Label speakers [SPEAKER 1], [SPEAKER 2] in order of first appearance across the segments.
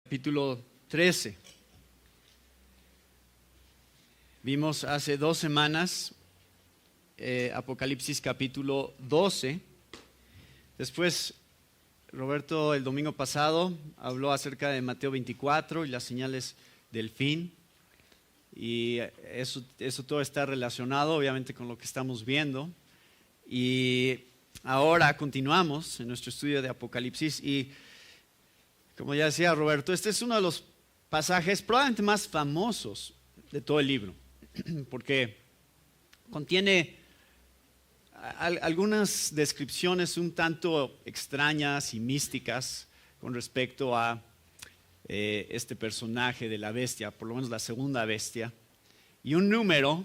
[SPEAKER 1] Capítulo 13. Vimos hace 2 semanas Apocalipsis capítulo 12. Después Roberto el domingo pasado habló acerca de Mateo 24 y las señales del fin. Y eso todo está relacionado obviamente con lo que estamos viendo. Y ahora continuamos en nuestro estudio de Apocalipsis y como ya decía Roberto, este es uno de los pasajes probablemente más famosos de todo el libro, porque contiene algunas descripciones un tanto extrañas y místicas con respecto a este personaje de la bestia, por lo menos la segunda bestia, y un número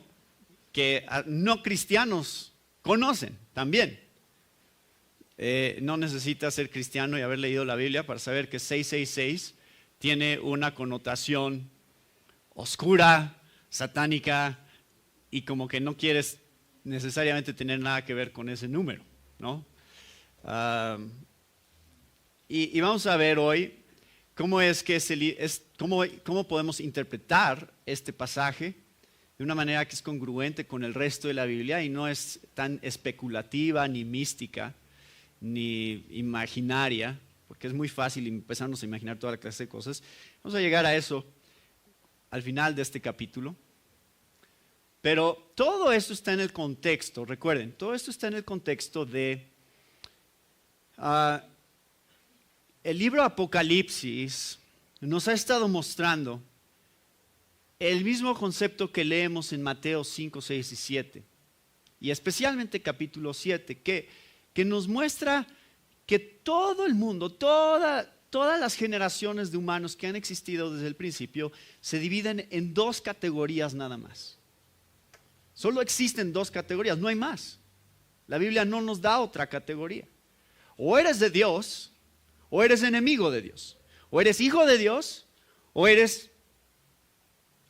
[SPEAKER 1] que no cristianos conocen también. No necesitas ser cristiano y haber leído la Biblia para saber que 666 tiene una connotación oscura, satánica, y como que no quieres necesariamente tener nada que ver con ese número, ¿no? Y vamos a ver hoy cómo cómo podemos interpretar este pasaje de una manera que es congruente con el resto de la Biblia y no es tan especulativa ni mística ni imaginaria, porque es muy fácil empezarnos a imaginar toda la clase de cosas. Vamos a llegar a eso al final de este capítulo. Pero todo esto está en el contexto, recuerden, todo esto está en el contexto de el libro Apocalipsis nos ha estado mostrando el mismo concepto que leemos en Mateo 5, 6 y 7, y especialmente capítulo 7, que nos muestra que todo el mundo, todas las generaciones de humanos que han existido desde el principio se dividen en 2 categorías nada más. Solo existen 2 categorías, no hay más. La Biblia no nos da otra categoría. O eres de Dios, o eres enemigo de Dios. O eres hijo de Dios, o eres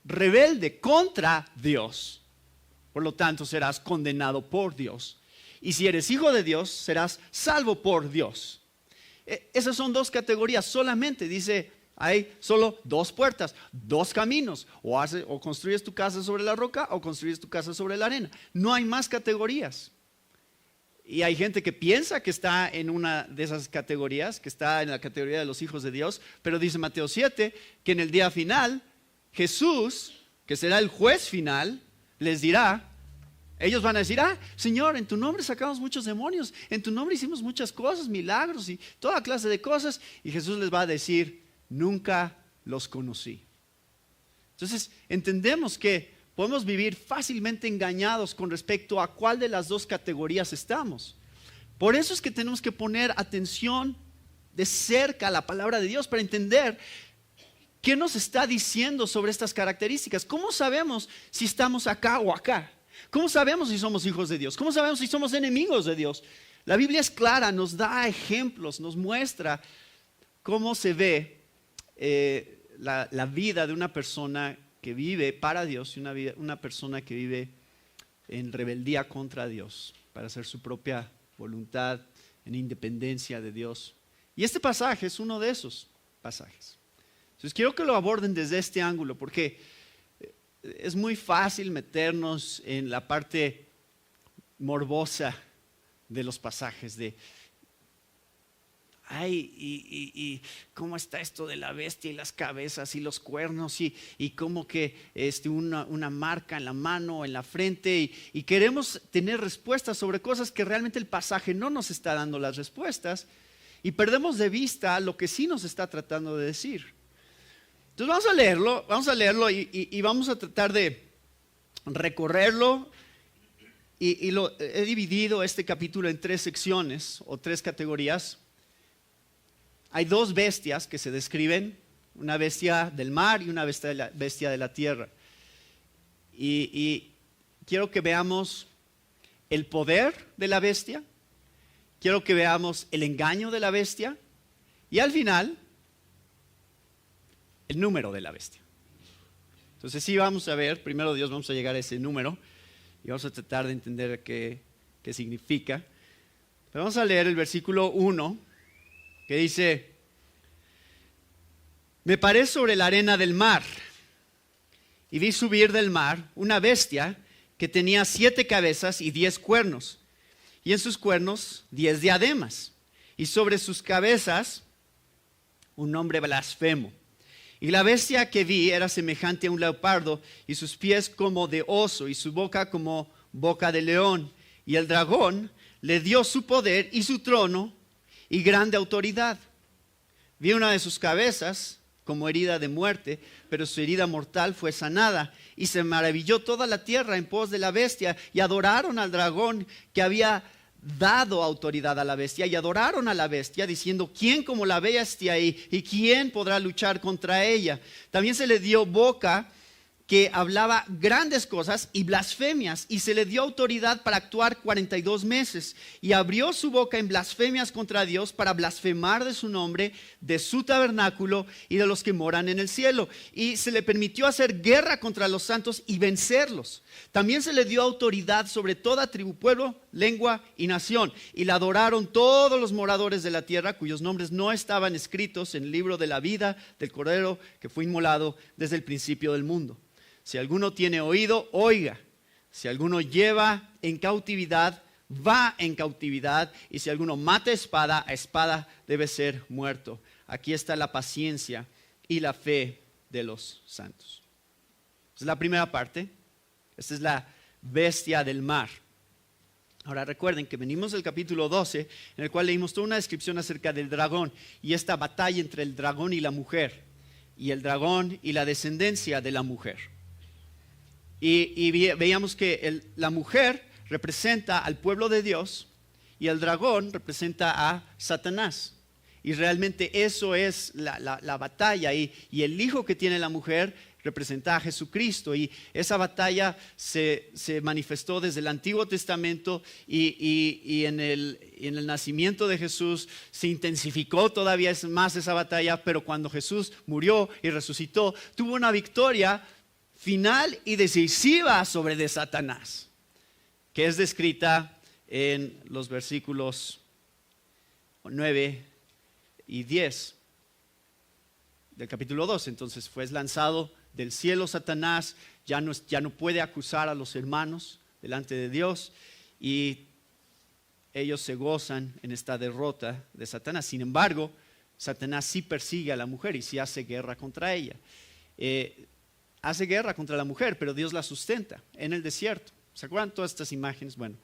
[SPEAKER 1] rebelde contra Dios. Por lo tanto, serás condenado por Dios. Y si eres hijo de Dios, serás salvo por Dios. Esas son 2 categorías solamente. Dice, hay solo 2 puertas, 2 caminos. O construyes tu casa sobre la roca o construyes tu casa sobre la arena. No hay más categorías. Y hay gente que piensa que está en una de esas categorías, que está en la categoría de los hijos de Dios. Pero dice Mateo 7 que en el día final, Jesús, que será el juez final, les dirá... Ellos van a decir, Señor, en tu nombre sacamos muchos demonios, en tu nombre hicimos muchas cosas, milagros y toda clase de cosas. Y Jesús les va a decir, nunca los conocí. Entonces, entendemos que podemos vivir fácilmente engañados con respecto a cuál de las 2 categorías estamos. Por eso es que tenemos que poner atención de cerca a la palabra de Dios para entender qué nos está diciendo sobre estas características. ¿Cómo sabemos si estamos acá o acá? ¿Cómo sabemos si somos hijos de Dios? ¿Cómo sabemos si somos enemigos de Dios? La Biblia es clara, nos da ejemplos, nos muestra cómo se ve la vida de una persona que vive para Dios y una persona que vive en rebeldía contra Dios, para hacer su propia voluntad, en independencia de Dios. Y este pasaje es uno de esos pasajes. Entonces quiero que lo aborden desde este ángulo, porque es muy fácil meternos en la parte morbosa de los pasajes de y cómo está esto de la bestia y las cabezas y los cuernos y cómo que una marca en la mano o en la frente y queremos tener respuestas sobre cosas que realmente el pasaje no nos está dando las respuestas y perdemos de vista lo que sí nos está tratando de decir. Entonces vamos a leerlo y vamos a tratar de recorrerlo y he dividido este capítulo en 3 secciones o 3 categorías. Hay 2 bestias que se describen, una bestia del mar y una bestia de la tierra. Y quiero que veamos el poder de la bestia, quiero que veamos el engaño de la bestia y al final el número de la bestia. Entonces sí vamos a ver, primero Dios, vamos a llegar a ese número y vamos a tratar de entender qué significa. Pero vamos a leer el versículo 1 que dice, Me paré sobre la arena del mar y vi subir del mar una bestia que tenía 7 cabezas y 10 cuernos, y en sus cuernos 10 diademas, y sobre sus cabezas un nombre blasfemo. Y la bestia que vi era semejante a un leopardo, y sus pies como de oso, y su boca como boca de león. Y el dragón le dio su poder y su trono y grande autoridad. Vi una de sus cabezas como herida de muerte, pero su herida mortal fue sanada. Y se maravilló toda la tierra en pos de la bestia, y adoraron al dragón que había dado autoridad a la bestia, y adoraron a la bestia diciendo: ¿quién como la bestia y quién podrá luchar contra ella? También se le dio boca que hablaba grandes cosas y blasfemias, y se le dio autoridad para actuar 42 meses, y abrió su boca en blasfemias contra Dios para blasfemar de su nombre, de su tabernáculo y de los que moran en el cielo. Y se le permitió hacer guerra contra los santos y vencerlos. También se le dio autoridad sobre toda tribu, pueblo, lengua y nación, y la adoraron todos los moradores de la tierra, cuyos nombres no estaban escritos en el libro de la vida del Cordero que fue inmolado desde el principio del mundo. Si alguno tiene oído, oiga. Si alguno lleva en cautividad, va en cautividad. Y si alguno mata a espada debe ser muerto. Aquí está la paciencia y la fe de los santos. Esta es la primera parte. Esta es la bestia del mar. Ahora recuerden que venimos del capítulo 12, en el cual leímos toda una descripción acerca del dragón y esta batalla entre el dragón y la mujer, y el dragón y la descendencia de la mujer. Y veíamos que la mujer representa al pueblo de Dios y el dragón representa a Satanás. Y realmente eso es la batalla. Y el hijo que tiene la mujer representa a Jesucristo. Y esa batalla se manifestó desde el Antiguo Testamento y en el nacimiento de Jesús se intensificó todavía más esa batalla. Pero cuando Jesús murió y resucitó, tuvo una victoria final y decisiva sobre de Satanás, que es descrita en los versículos 9 y 10 del capítulo 2. Entonces fue lanzado del cielo Satanás, ya no puede acusar a los hermanos delante de Dios, y ellos se gozan en esta derrota de Satanás. Sin embargo, Satanás sí persigue a la mujer y sí hace guerra contra ella. Hace guerra contra la mujer, pero Dios la sustenta en el desierto. ¿Se acuerdan todas estas imágenes? Bueno,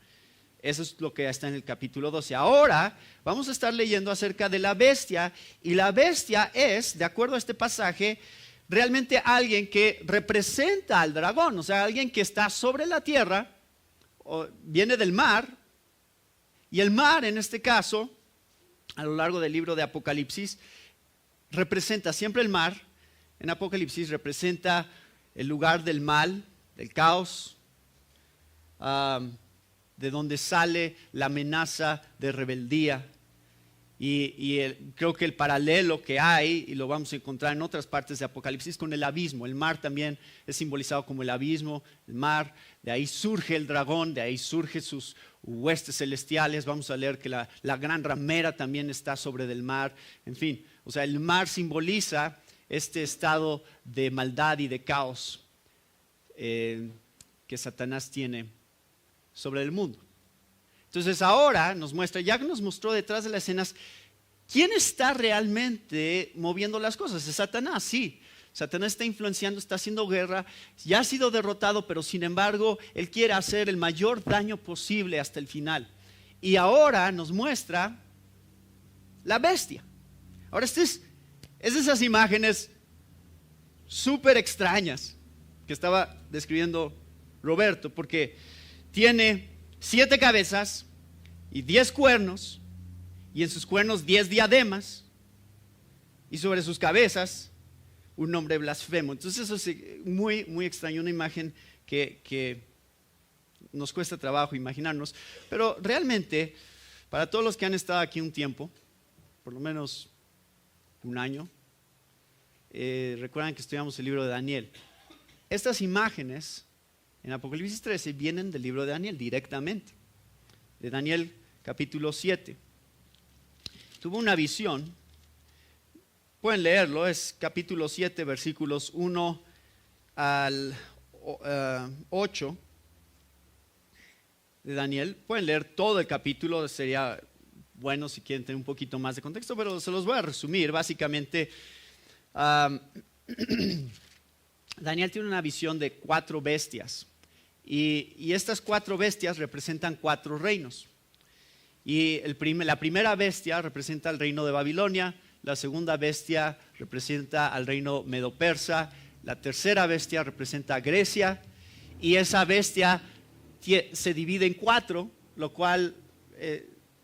[SPEAKER 1] eso es lo que está en el capítulo 12. Ahora vamos a estar leyendo acerca de la bestia, y la bestia es, de acuerdo a este pasaje, realmente alguien que representa al dragón, o sea, alguien que está sobre la tierra, o viene del mar, y el mar en este caso, a lo largo del libro de Apocalipsis, representa siempre el mar. En Apocalipsis representa el lugar del mal, del caos, de donde sale la amenaza de rebeldía. Creo que el paralelo que hay, y lo vamos a encontrar en otras partes de Apocalipsis, con el abismo. El mar también es simbolizado como el abismo, el mar. De ahí surge el dragón, de ahí surgen sus huestes celestiales. Vamos a leer que la gran ramera también está sobre del mar. En fin, o sea, el mar simboliza este estado de maldad y de caos que Satanás tiene sobre el mundo. Entonces ahora nos muestra, ya nos mostró detrás de las escenas, ¿quién está realmente moviendo las cosas? Es Satanás, sí. Satanás está influenciando, está haciendo guerra, ya ha sido derrotado, pero sin embargo él quiere hacer el mayor daño posible hasta el final. Y ahora nos muestra la bestia. Ahora es de esas imágenes súper extrañas que estaba describiendo Roberto, porque tiene 7 cabezas y 10 cuernos, y en sus cuernos 10 diademas, y sobre sus cabezas un nombre blasfemo. Entonces eso es muy, muy extraño, una imagen que nos cuesta trabajo imaginarnos, pero realmente para todos los que han estado aquí un tiempo, por lo menos un año, recuerdan que estudiamos el libro de Daniel. Estas imágenes en Apocalipsis 13 vienen del libro de Daniel directamente, de Daniel capítulo 7. Tuvo una visión pueden leerlo, es capítulo 7, versículos 1 al 8 de Daniel. Pueden leer todo el capítulo, sería bueno si quieren tener un poquito más de contexto, pero se los voy a resumir. Básicamente, Daniel tiene una visión de 4 bestias y estas 4 bestias representan 4 reinos. Y la primera bestia representa el reino de Babilonia, la segunda bestia representa al reino medo-persa, la tercera bestia representa a Grecia, y esa bestia se divide en 4, lo cual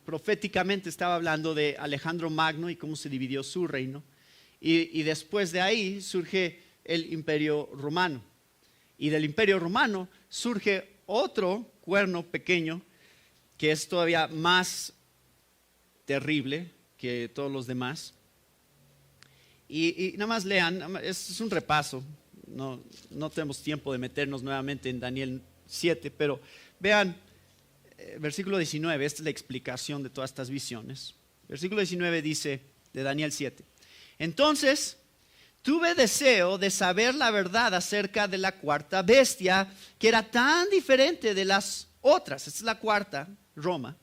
[SPEAKER 1] proféticamente estaba hablando de Alejandro Magno y cómo se dividió su reino. Y después de ahí surge el Imperio Romano. Y del Imperio Romano surge otro cuerno pequeño que es todavía más terrible que todos los demás. Y nada más lean, es un repaso, no tenemos tiempo de meternos nuevamente en Daniel 7, pero vean versículo 19, esta es la explicación de todas estas visiones. Versículo 19 dice de Daniel 7: entonces tuve deseo de saber la verdad acerca de la cuarta bestia, que era tan diferente de las otras. Esta es la cuarta, Roma,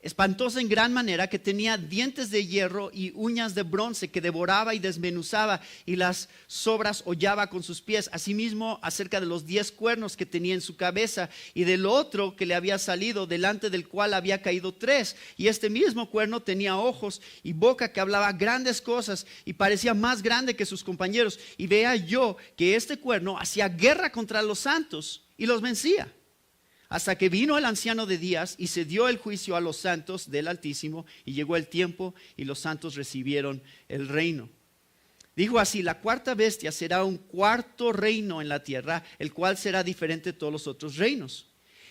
[SPEAKER 1] espantosa en gran manera, que tenía dientes de hierro y uñas de bronce, que devoraba y desmenuzaba y las sobras hollaba con sus pies. Asimismo, acerca de los 10 cuernos que tenía en su cabeza, y del otro que le había salido, delante del cual había caído 3. Y este mismo cuerno tenía ojos y boca que hablaba grandes cosas y parecía más grande que sus compañeros. Y veía yo que este cuerno hacía guerra contra los santos y los vencía, hasta que vino el anciano de días y se dio el juicio a los santos del Altísimo, y llegó el tiempo y los santos recibieron el reino. Dijo así: la cuarta bestia será un cuarto reino en la tierra, el cual será diferente de todos los otros reinos.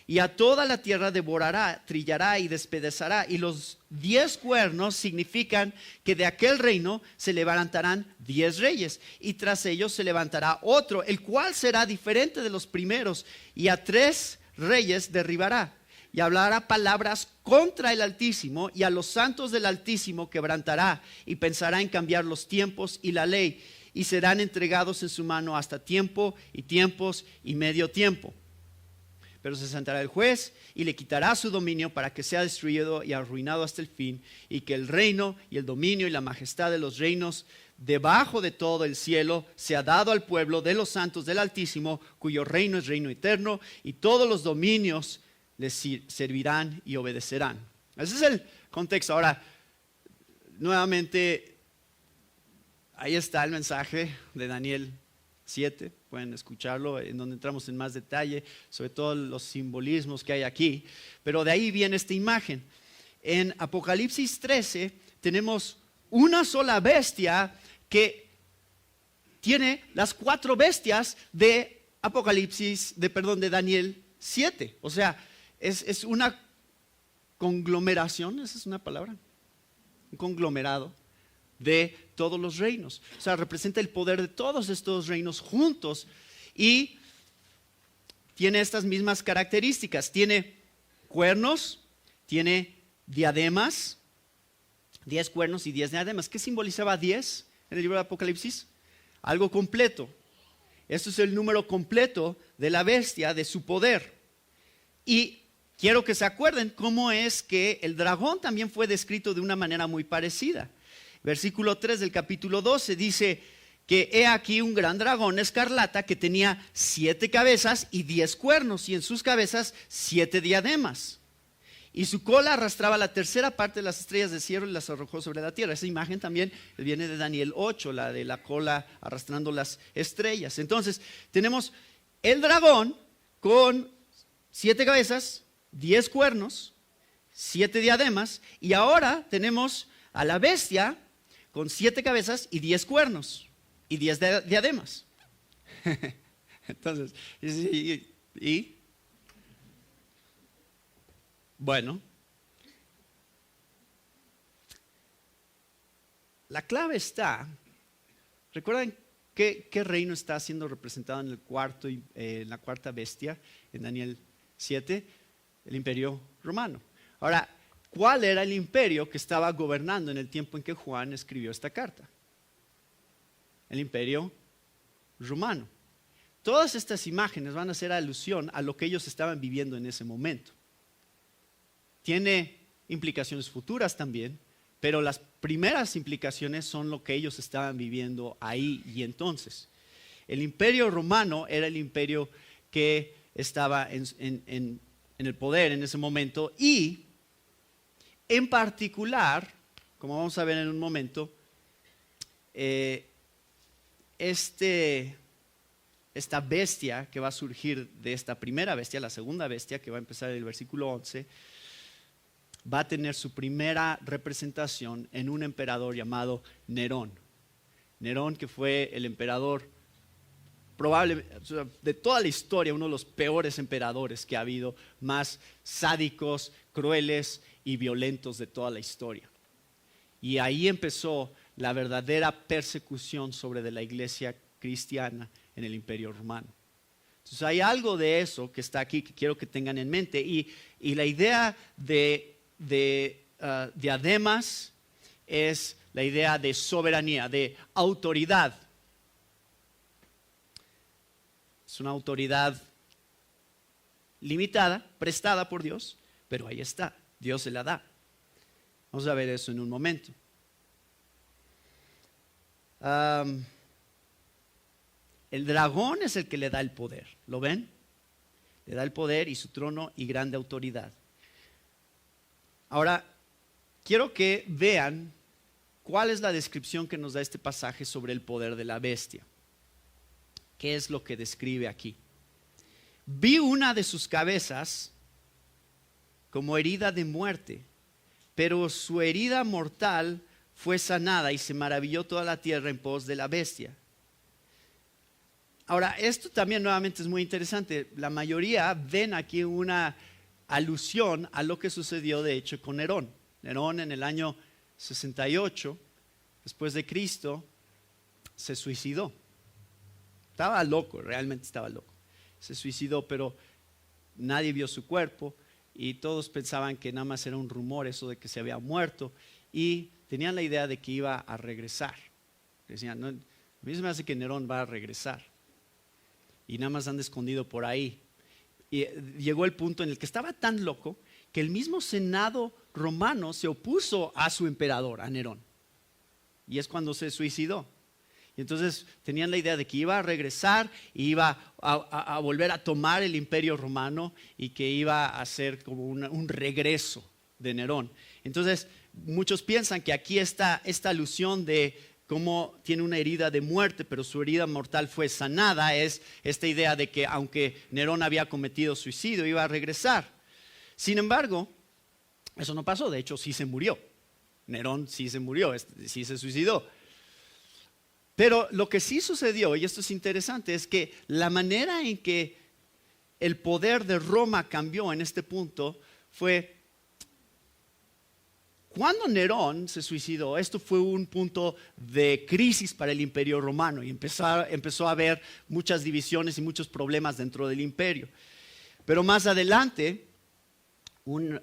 [SPEAKER 1] Y a toda la tierra devorará, trillará y despedazará. Y los 10 cuernos significan que de aquel reino se levantarán 10 reyes. Y tras ellos se levantará otro, el cual será diferente de los primeros. Y a 3 reyes derribará, y hablará palabras contra el Altísimo, y a los santos del Altísimo quebrantará, y pensará en cambiar los tiempos y la ley, y serán entregados en su mano hasta tiempo y tiempos y medio tiempo. Pero se sentará el juez y le quitará su dominio, para que sea destruido y arruinado hasta el fin, y que el reino y el dominio y la majestad de los reinos debajo de todo el cielo sea dado al pueblo de los santos del Altísimo, cuyo reino es reino eterno, y todos los dominios les servirán y obedecerán. Ese es el contexto. Ahora, nuevamente, ahí está el mensaje de Daniel 7, pueden escucharlo, en donde entramos en más detalle sobre todos los simbolismos que hay aquí, pero de ahí viene esta imagen. En Apocalipsis 13 tenemos una sola bestia que tiene las 4 bestias de de Daniel 7. O sea, es una conglomeración, esa es una palabra, un conglomerado de todos los reinos. O sea, representa el poder de todos estos reinos juntos, y tiene estas mismas características. Tiene cuernos, tiene diademas, 10 cuernos y 10 diademas. ¿Qué simbolizaba 10 en el libro de Apocalipsis? Algo completo. Esto es el número completo de la bestia, de su poder. Y quiero que se acuerden cómo es que el dragón también fue descrito de una manera muy parecida. Versículo 3 del capítulo 12 dice que he aquí un gran dragón escarlata que tenía 7 cabezas y 10 cuernos, y en sus cabezas 7 diademas. Y su cola arrastraba la tercera parte de las estrellas del cielo y las arrojó sobre la tierra. Esa imagen también viene de Daniel 8, la de la cola arrastrando las estrellas. Entonces, tenemos el dragón con 7 cabezas, 10 cuernos, 7 diademas, y ahora tenemos a la bestia con 7 cabezas y 10 cuernos y 10 diademas. Entonces, ¿y? Bueno, la clave está, ¿recuerdan qué reino está siendo representado en en la cuarta bestia, en Daniel 7? El imperio romano. Ahora, ¿cuál era el imperio que estaba gobernando en el tiempo en que Juan escribió esta carta? el imperio romano. Todas estas imágenes van a hacer alusión a lo que ellos estaban viviendo en ese momento. Tiene implicaciones futuras también, pero las primeras implicaciones son lo que ellos estaban viviendo ahí y entonces. El imperio romano era el imperio que estaba en el poder en ese momento y en particular, como vamos a ver en un momento, esta bestia que va a surgir de esta primera bestia, la segunda bestia que va a empezar en el versículo 11, va a tener su primera representación en un emperador llamado Nerón. Nerón, que fue el emperador probablemente de toda la historia, uno de los peores emperadores que ha habido, más sádicos, crueles y violentos de toda la historia. Y ahí empezó la verdadera persecución sobre de la iglesia cristiana en el imperio romano. Entonces hay algo de eso que está aquí que quiero que tengan en mente. Y la idea de diademas es la idea de soberanía, de autoridad. Es una autoridad limitada, prestada por Dios, pero ahí está, Dios se la da. Vamos a ver eso en un momento. El dragón es el que le da el poder, ¿lo ven? Le da el poder y su trono y grande autoridad. Ahora, quiero que vean cuál es la descripción que nos da este pasaje sobre el poder de la bestia. ¿Qué es lo que describe aquí? Vi una de sus cabezas como herida de muerte, pero su herida mortal fue sanada y se maravilló toda la tierra en pos de la bestia. Ahora, esto también nuevamente es muy interesante. La mayoría ven aquí una alusión a lo que sucedió de hecho con Nerón. Nerón en el año 68, después de Cristo, se suicidó. Estaba loco, realmente estaba loco. Se suicidó, pero nadie vio su cuerpo y todos pensaban que nada más era un rumor eso de que se había muerto y tenían la idea de que iba a regresar. Decían, no, a mí se me hace que Nerón va a regresar y nada más anda escondido por ahí. Y llegó el punto en el que estaba tan loco que el mismo Senado romano se opuso a su emperador, a Nerón. Y es cuando se suicidó. Y entonces tenían la idea de que iba a regresar, iba a volver a tomar el imperio romano y que iba a ser como un regreso de Nerón. Entonces muchos piensan que aquí está esta alusión de cómo tiene una herida de muerte, pero su herida mortal fue sanada, es esta idea de que aunque Nerón había cometido suicidio, iba a regresar. Sin embargo, eso no pasó, de hecho sí se murió. Nerón sí se murió, sí se suicidó. Pero lo que sí sucedió, y esto es interesante, es que la manera en que el poder de Roma cambió en este punto fue cuando Nerón se suicidó. Esto fue un punto de crisis para el imperio romano y empezó a haber muchas divisiones y muchos problemas dentro del imperio. Pero más adelante, un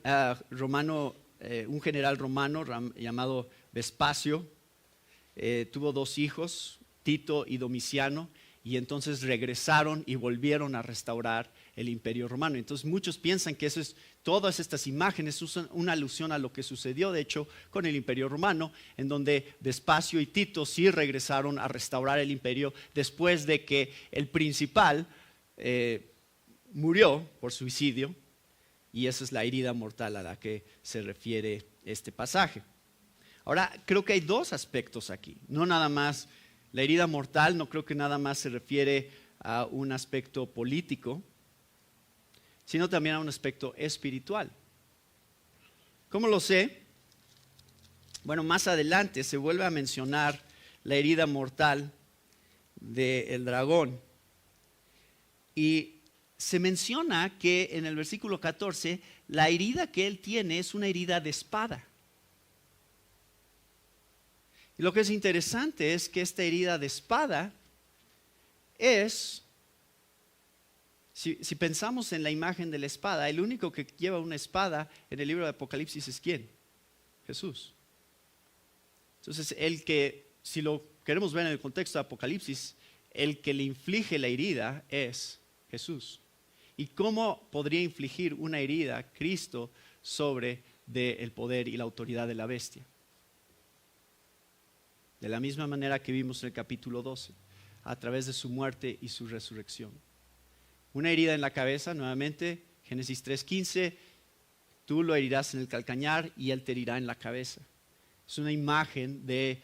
[SPEAKER 1] general romano llamado Vespacio tuvo dos hijos, Tito y Domiciano, y entonces regresaron y volvieron a restaurar el imperio romano. Entonces muchos piensan que todas estas imágenes usan una alusión a lo que sucedió de hecho con el imperio romano, en donde Vespacio y Tito sí regresaron a restaurar el imperio después de que el principal murió por suicidio, y esa es la herida mortal a la que se refiere este pasaje. Ahora, creo que hay dos aspectos aquí, no nada más la herida mortal, no creo que nada más se refiere a un aspecto político, sino también a un aspecto espiritual. ¿Cómo lo sé? Bueno, más adelante se vuelve a mencionar la herida mortal del dragón y se menciona que en el versículo 14 la herida que él tiene es una herida de espada. Y lo que es interesante es que esta herida de espada es, si pensamos en la imagen de la espada, el único que lleva una espada en el libro de Apocalipsis es ¿quién? Jesús. Entonces, el que, si lo queremos ver en el contexto de Apocalipsis, el que le inflige la herida es Jesús. ¿Y cómo podría infligir una herida Cristo sobre el poder y la autoridad de la bestia? De la misma manera que vimos en el capítulo 12, a través de su muerte y su resurrección. Una herida en la cabeza, nuevamente, Génesis 3:15, tú lo herirás en el calcañar y él te herirá en la cabeza. Es una imagen de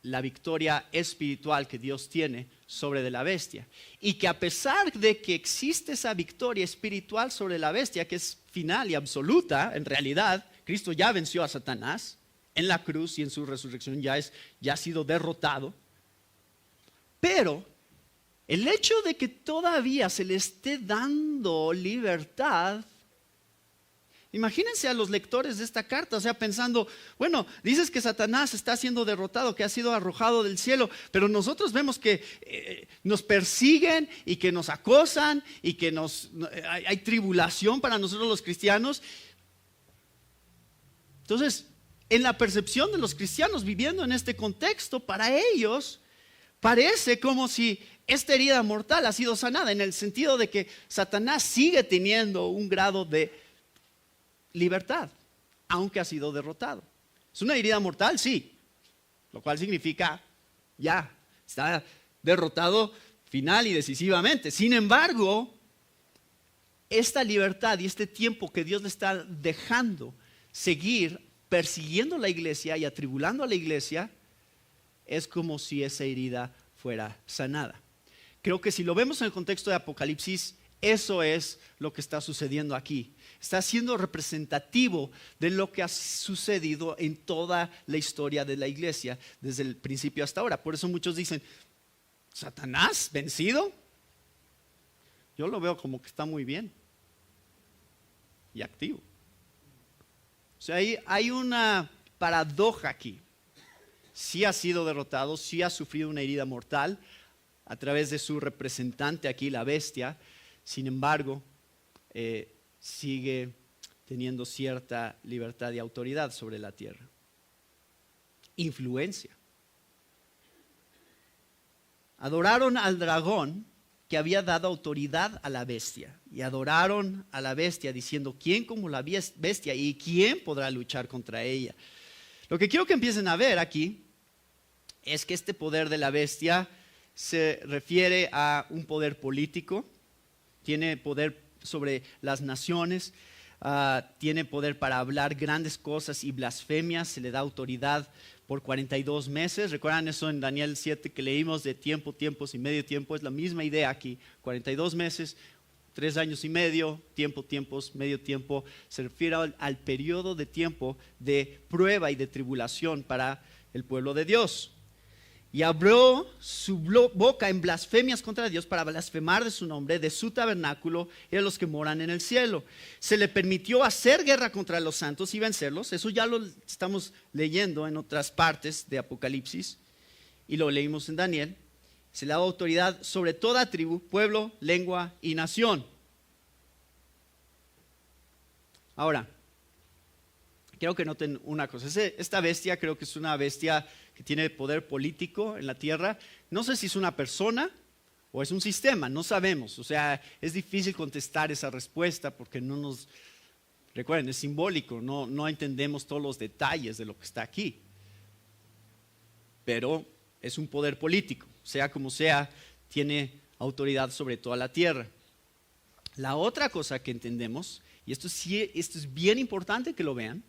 [SPEAKER 1] la victoria espiritual que Dios tiene sobre de la bestia. Y que a pesar de que existe esa victoria espiritual sobre la bestia, que es final y absoluta, en realidad, Cristo ya venció a Satanás en la cruz y en su resurrección ya ha sido derrotado. Pero el hecho de que todavía se le esté dando libertad, imagínense a los lectores de esta carta, o sea, pensando, bueno, dices que Satanás está siendo derrotado, que ha sido arrojado del cielo, pero nosotros vemos que nos persiguen y que nos acosan y que hay tribulación para nosotros los cristianos. Entonces, en la percepción de los cristianos viviendo en este contexto, para ellos parece como si esta herida mortal ha sido sanada, en el sentido de que Satanás sigue teniendo un grado de libertad, aunque ha sido derrotado. ¿Es una herida mortal? Sí, lo cual significa ya está derrotado final y decisivamente. Sin embargo, esta libertad y este tiempo que Dios le está dejando seguir persiguiendo a la iglesia y atribulando a la iglesia, es como si esa herida fuera sanada. Creo que si lo vemos en el contexto de Apocalipsis, eso es lo que está sucediendo aquí. Está siendo representativo de lo que ha sucedido en toda la historia de la iglesia, desde el principio hasta ahora. Por eso muchos dicen, ¿Satanás vencido? Yo lo veo como que está muy bien y activo. O sea, hay una paradoja aquí. Sí ha sido derrotado, sí ha sufrido una herida mortal a través de su representante aquí, la bestia. Sin embargo, sigue teniendo cierta libertad y autoridad sobre la tierra. Influencia. Adoraron al dragón que había dado autoridad a la bestia. Y adoraron a la bestia diciendo, ¿quién como la bestia y quién podrá luchar contra ella? Lo que quiero que empiecen a ver aquí es que este poder de la bestia se refiere a un poder político, tiene poder sobre las naciones, tiene poder para hablar grandes cosas y blasfemias, se le da autoridad por 42 meses. ¿Recuerdan eso en Daniel 7 que leímos de tiempo, tiempos y medio tiempo? Es la misma idea aquí, 42 meses, 3 años y medio, tiempo, tiempos, medio tiempo. Se refiere al periodo de tiempo de prueba y de tribulación para el pueblo de Dios. Y abrió su boca en blasfemias contra Dios para blasfemar de su nombre, de su tabernáculo y de los que moran en el cielo. Se le permitió hacer guerra contra los santos y vencerlos. Eso ya lo estamos leyendo en otras partes de Apocalipsis y lo leímos en Daniel. Se le da autoridad sobre toda tribu, pueblo, lengua y nación. Ahora, quiero que noten una cosa. Esta bestia creo que es una bestia que tiene poder político en la tierra. No sé si es una persona o es un sistema, no sabemos. O sea, es difícil contestar esa respuesta porque recuerden, es simbólico, no entendemos todos los detalles de lo que está aquí. Pero es un poder político, sea como sea, tiene autoridad sobre toda la tierra. La otra cosa que entendemos, y esto es bien importante que lo vean,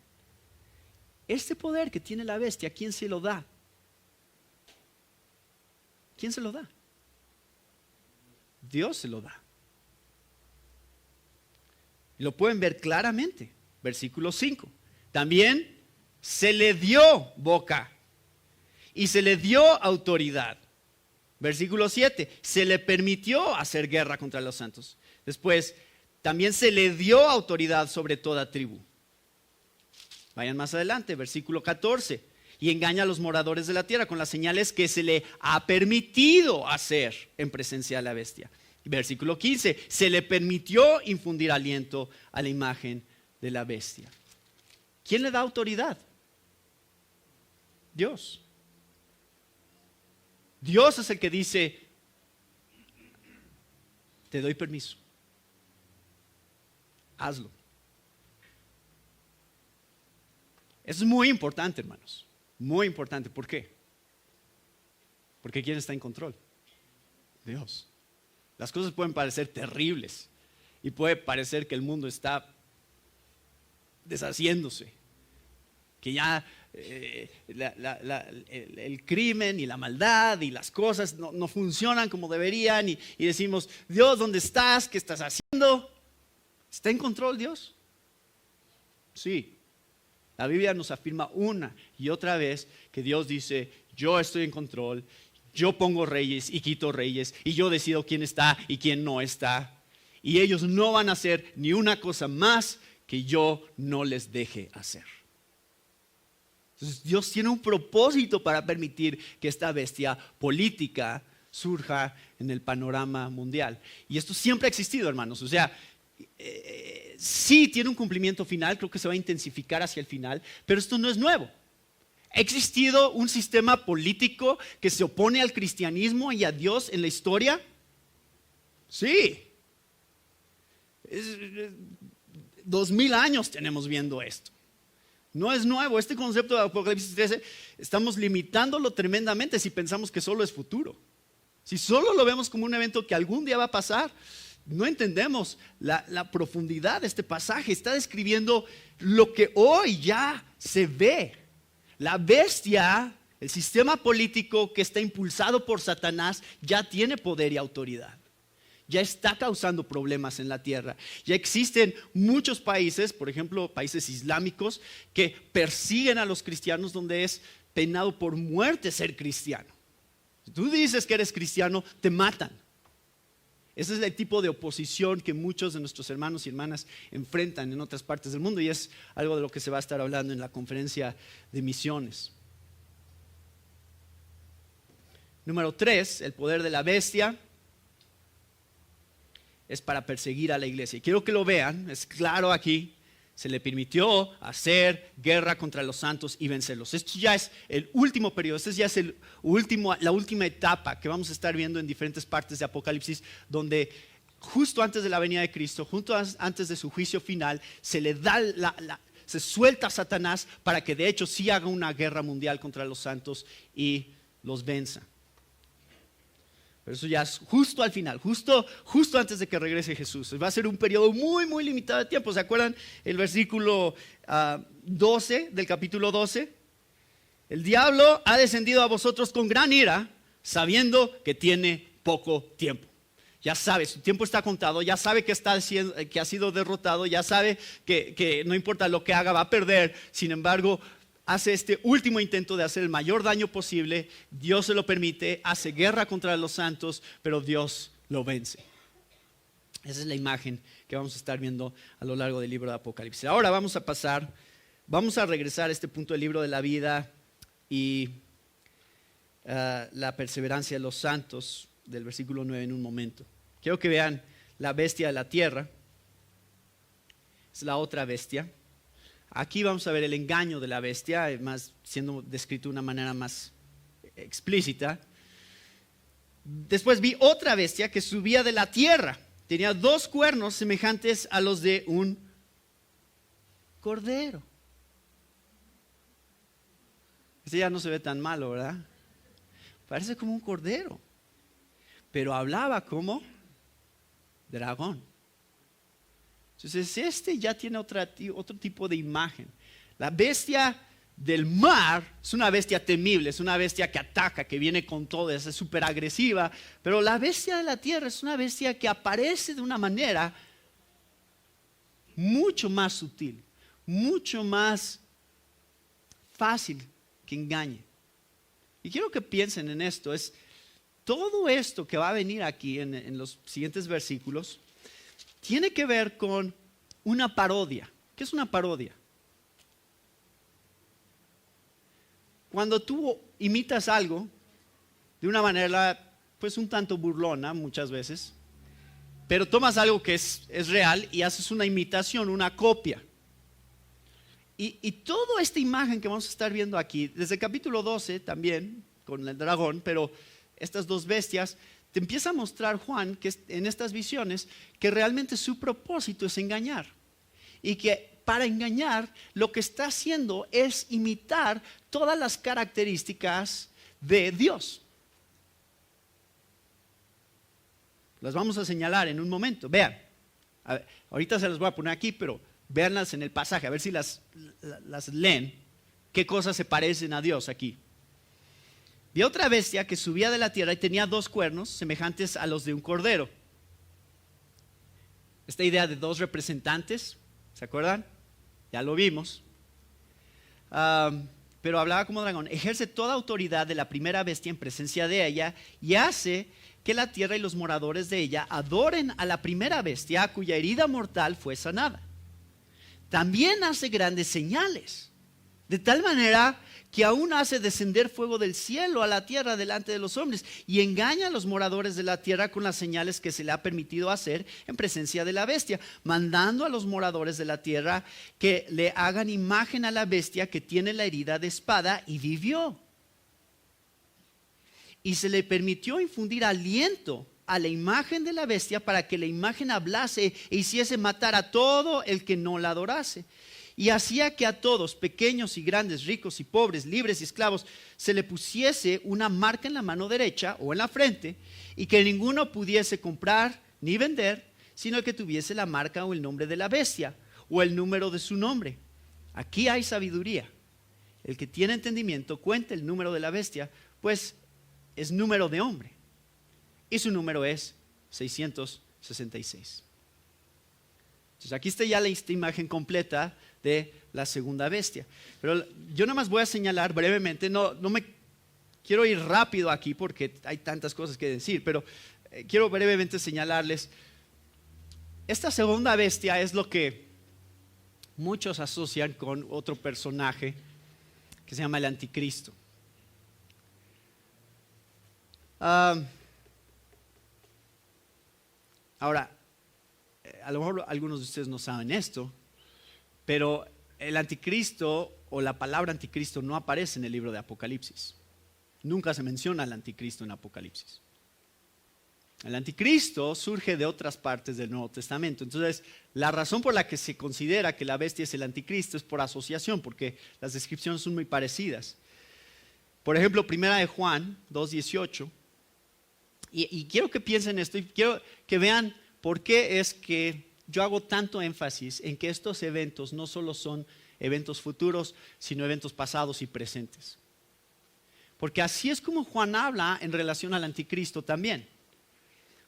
[SPEAKER 1] este poder que tiene la bestia, ¿quién se lo da? ¿Quién se lo da? Dios se lo da. Y lo pueden ver claramente. Versículo 5. También se le dio boca y se le dio autoridad. Versículo 7. Se le permitió hacer guerra contra los santos. Después, también se le dio autoridad sobre toda tribu. Vayan más adelante, versículo 14. Y engaña a los moradores de la tierra con las señales que se le ha permitido hacer en presencia de la bestia. Y versículo 15. Se le permitió infundir aliento a la imagen de la bestia. ¿Quién le da autoridad? Dios. Dios es el que dice, te doy permiso, hazlo. Eso es muy importante, hermanos, muy importante. ¿Por qué? Porque ¿quién está en control? Dios. Las cosas pueden parecer terribles y puede parecer que el mundo está deshaciéndose, que ya el crimen y la maldad y las cosas no funcionan como deberían y decimos, Dios, ¿dónde estás? ¿Qué estás haciendo? ¿Está en control Dios? Sí. La Biblia nos afirma una y otra vez que Dios dice, yo estoy en control, yo pongo reyes y quito reyes y yo decido quién está y quién no está. Y ellos no van a hacer ni una cosa más que yo no les deje hacer. Entonces Dios tiene un propósito para permitir que esta bestia política surja en el panorama mundial. Y esto siempre ha existido, hermanos. O sea, sí tiene un cumplimiento final, creo que se va a intensificar hacia el final, pero esto no es nuevo. ¿Ha existido un sistema político que se opone al cristianismo y a Dios en la historia? Sí. 2000 años tenemos viendo esto. No es nuevo. Este concepto de Apocalipsis 13 estamos limitándolo tremendamente si pensamos que solo es futuro. Si solo lo vemos como un evento que algún día va a pasar, no entendemos la profundidad de este pasaje. Está describiendo lo que hoy ya se ve. La bestia, el sistema político que está impulsado por Satanás, ya tiene poder y autoridad. Ya está causando problemas en la tierra. Ya existen muchos países, por ejemplo, países islámicos, que persiguen a los cristianos donde es penado por muerte ser cristiano. Si tú dices que eres cristiano, te matan. Ese es el tipo de oposición que muchos de nuestros hermanos y hermanas enfrentan en otras partes del mundo y es algo de lo que se va a estar hablando en la conferencia de misiones. Número 3, el poder de la bestia es para perseguir a la iglesia. Y quiero que lo vean, es claro aquí. Se le permitió hacer guerra contra los santos y vencerlos. Esto ya es el último periodo, esto ya es la última etapa que vamos a estar viendo en diferentes partes de Apocalipsis, donde justo antes de la venida de Cristo, justo antes de su juicio final, se le da se suelta a Satanás para que de hecho sí haga una guerra mundial contra los santos y los venza. Pero eso ya es justo al final, justo antes de que regrese Jesús. Va a ser un periodo muy, muy limitado de tiempo. ¿Se acuerdan el versículo 12 del capítulo 12? El diablo ha descendido a vosotros con gran ira, sabiendo que tiene poco tiempo. Ya sabe, su tiempo está contado, ya sabe que ha sido derrotado, ya sabe que no importa lo que haga, va a perder. Sin embargo, hace este último intento de hacer el mayor daño posible. Dios se lo permite, hace guerra contra los santos, pero Dios lo vence. Esa es la imagen que vamos a estar viendo a lo largo del libro de Apocalipsis. Ahora vamos a regresar a este punto del libro de la vida y la perseverancia de los santos del versículo 9 en un momento. Quiero que vean la bestia de la tierra. Es la otra bestia. Aquí vamos a ver el engaño de la bestia, más siendo descrito de una manera más explícita. Después vi otra bestia que subía de la tierra. Tenía 2 cuernos semejantes a los de un cordero. Este ya no se ve tan malo, ¿verdad? Parece como un cordero, pero hablaba como dragón. Entonces este ya tiene otro tipo de imagen. La bestia del mar es una bestia temible, es una bestia que ataca, que viene con todo, es súper agresiva. Pero la bestia de la tierra es una bestia que aparece de una manera mucho más sutil, mucho más fácil que engañe. Y quiero que piensen en esto, es todo esto que va a venir aquí en los siguientes versículos. Tiene que ver con una parodia. ¿Qué es una parodia? Cuando tú imitas algo de una manera, pues un tanto burlona muchas veces, pero tomas algo que es real y haces una imitación, una copia. Y toda esta imagen que vamos a estar viendo aquí, desde el capítulo 12 también, con el dragón, pero estas dos bestias, te empieza a mostrar Juan que en estas visiones que realmente su propósito es engañar. Y que para engañar lo que está haciendo es imitar todas las características de Dios. Las vamos a señalar en un momento. Vean, a ver, ahorita se las voy a poner aquí, pero véanlas en el pasaje, a ver si las leen. ¿Qué cosas se parecen a Dios aquí? Vi otra bestia que subía de la tierra y tenía 2 cuernos semejantes a los de un cordero. Esta idea de 2 representantes, ¿se acuerdan? Ya lo vimos. Pero hablaba como dragón. Ejerce toda autoridad de la primera bestia en presencia de ella y hace que la tierra y los moradores de ella adoren a la primera bestia cuya herida mortal fue sanada. También hace grandes señales, de tal manera que aún hace descender fuego del cielo a la tierra delante de los hombres y engaña a los moradores de la tierra con las señales que se le ha permitido hacer en presencia de la bestia, mandando a los moradores de la tierra que le hagan imagen a la bestia que tiene la herida de espada y vivió. Y se le permitió infundir aliento a la imagen de la bestia para que la imagen hablase e hiciese matar a todo el que no la adorase. Y hacía que a todos, pequeños y grandes, ricos y pobres, libres y esclavos, se le pusiese una marca en la mano derecha o en la frente, y que ninguno pudiese comprar ni vender, sino que tuviese la marca o el nombre de la bestia, o el número de su nombre. Aquí hay sabiduría. El que tiene entendimiento cuenta el número de la bestia, pues es número de hombre, y su número es 666. Entonces aquí está ya esta imagen completa de la segunda bestia. Pero yo nada más voy a señalar brevemente, no me quiero ir rápido aquí porque hay tantas cosas que decir, pero quiero brevemente señalarles. Esta segunda bestia es lo que muchos asocian con otro personaje que se llama el anticristo. Ahora, a lo mejor algunos de ustedes no saben esto, pero el anticristo o la palabra anticristo no aparece en el libro de Apocalipsis. Nunca se menciona al anticristo en Apocalipsis. El anticristo surge de otras partes del Nuevo Testamento. Entonces, la razón por la que se considera que la bestia es el anticristo es por asociación, porque las descripciones son muy parecidas. Por ejemplo, 1 de Juan 2:18. Y quiero que piensen esto y quiero que vean por qué es que yo hago tanto énfasis en que estos eventos no solo son eventos futuros, sino eventos pasados y presentes. Porque así es como Juan habla en relación al anticristo también.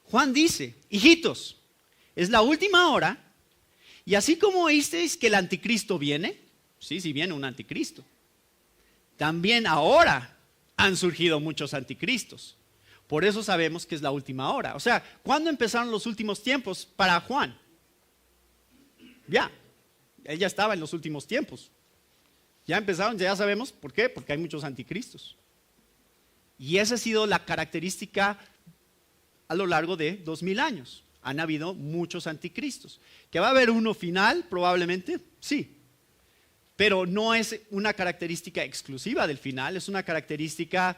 [SPEAKER 1] Juan dice: hijitos, es la última hora, y así como oísteis que el anticristo viene, sí viene un anticristo, también ahora han surgido muchos anticristos. Por eso sabemos que es la última hora. O sea, ¿cuándo empezaron los últimos tiempos para Juan? Él ya estaba en los últimos tiempos. Ya empezaron, ya sabemos por qué, porque hay muchos anticristos. Y esa ha sido la característica a lo largo de 2000 años. Han habido muchos anticristos. ¿Que va a haber uno final? Probablemente, sí. Pero no es una característica exclusiva del final, es una característica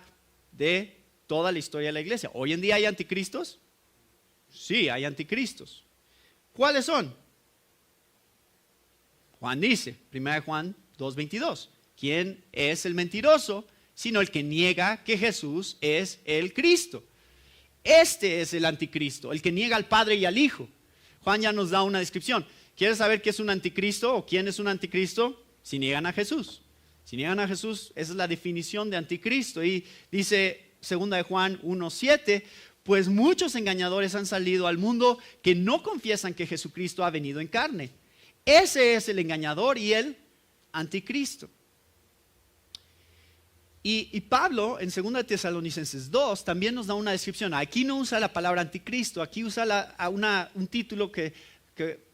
[SPEAKER 1] de toda la historia de la iglesia. ¿Hoy en día hay anticristos? Sí, hay anticristos. ¿Cuáles son? Juan dice, 1 Juan 2:22, ¿quién es el mentiroso? Sino el que niega que Jesús es el Cristo. Este es el anticristo, el que niega al Padre y al Hijo. Juan ya nos da una descripción. ¿Quieres saber qué es un anticristo o quién es un anticristo? Si niegan a Jesús. Si niegan a Jesús, esa es la definición de anticristo. Y dice 2 de Juan 1:7, pues muchos engañadores han salido al mundo que no confiesan que Jesucristo ha venido en carne. Ese es el engañador y el anticristo. Y Pablo en 2 de Tesalonicenses 2 también nos da una descripción. Aquí no usa la palabra anticristo, aquí usa un título que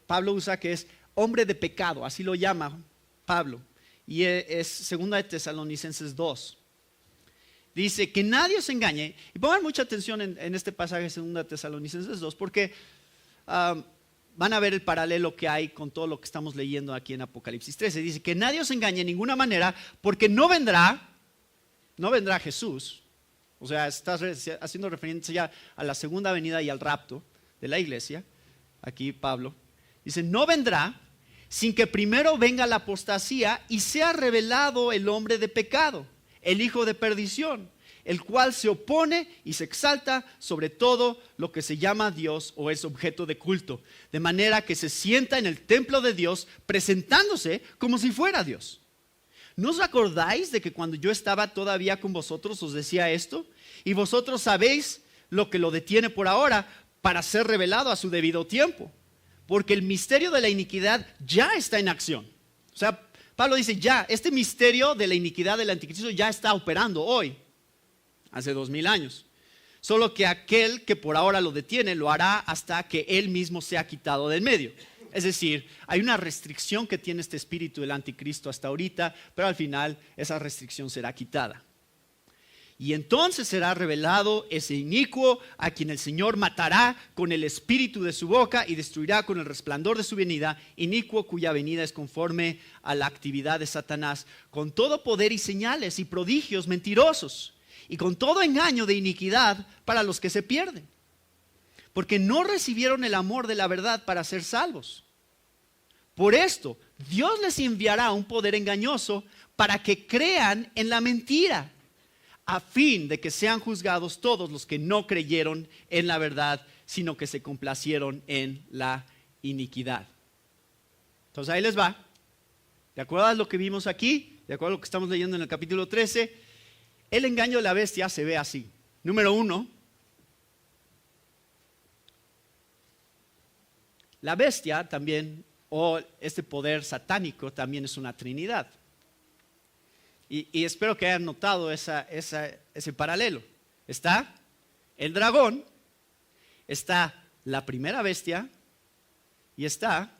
[SPEAKER 1] Pablo usa, que es hombre de pecado, así lo llama Pablo. Y es 2 de Tesalonicenses 2. Dice que nadie os engañe. Y pongan mucha atención en este pasaje de 2 de Tesalonicenses 2, porque van a ver el paralelo que hay con todo lo que estamos leyendo aquí en Apocalipsis 13. Dice que nadie os engañe de ninguna manera, porque no vendrá Jesús O sea, estás haciendo referencia ya a la segunda venida y al rapto de la iglesia. Aquí Pablo dice, no vendrá sin que primero venga la apostasía y sea revelado el hombre de pecado, el hijo de perdición, el cual se opone y se exalta sobre todo lo que se llama Dios o es objeto de culto, de manera que se sienta en el templo de Dios presentándose como si fuera Dios. ¿No os acordáis de que cuando yo estaba todavía con vosotros os decía esto? Y vosotros sabéis lo que lo detiene por ahora para ser revelado a su debido tiempo. Porque el misterio de la iniquidad ya está en acción. O sea, Pablo dice ya, este misterio de la iniquidad del anticristo ya está operando hoy, hace 2000 años. Solo que aquel que por ahora lo detiene lo hará hasta que él mismo sea quitado del medio. Es decir, hay una restricción que tiene este espíritu del anticristo hasta ahorita, pero al final esa restricción será quitada. Y entonces será revelado ese inicuo a quien el Señor matará con el espíritu de su boca y destruirá con el resplandor de su venida, inicuo cuya venida es conforme a la actividad de Satanás, con todo poder y señales y prodigios mentirosos, y con todo engaño de iniquidad para los que se pierden. Porque no recibieron el amor de la verdad para ser salvos. Por esto, Dios les enviará un poder engañoso para que crean en la mentira, a fin de que sean juzgados todos los que no creyeron en la verdad, sino que se complacieron en la iniquidad. Entonces ahí les va. ¿De acuerdo a lo que vimos aquí? ¿De acuerdo a lo que estamos leyendo en el capítulo 13? El engaño de la bestia se ve así. Número 1. La bestia también, o este poder satánico, también es una trinidad. Y espero que hayan notado ese paralelo. Está el dragón, está la primera bestia y está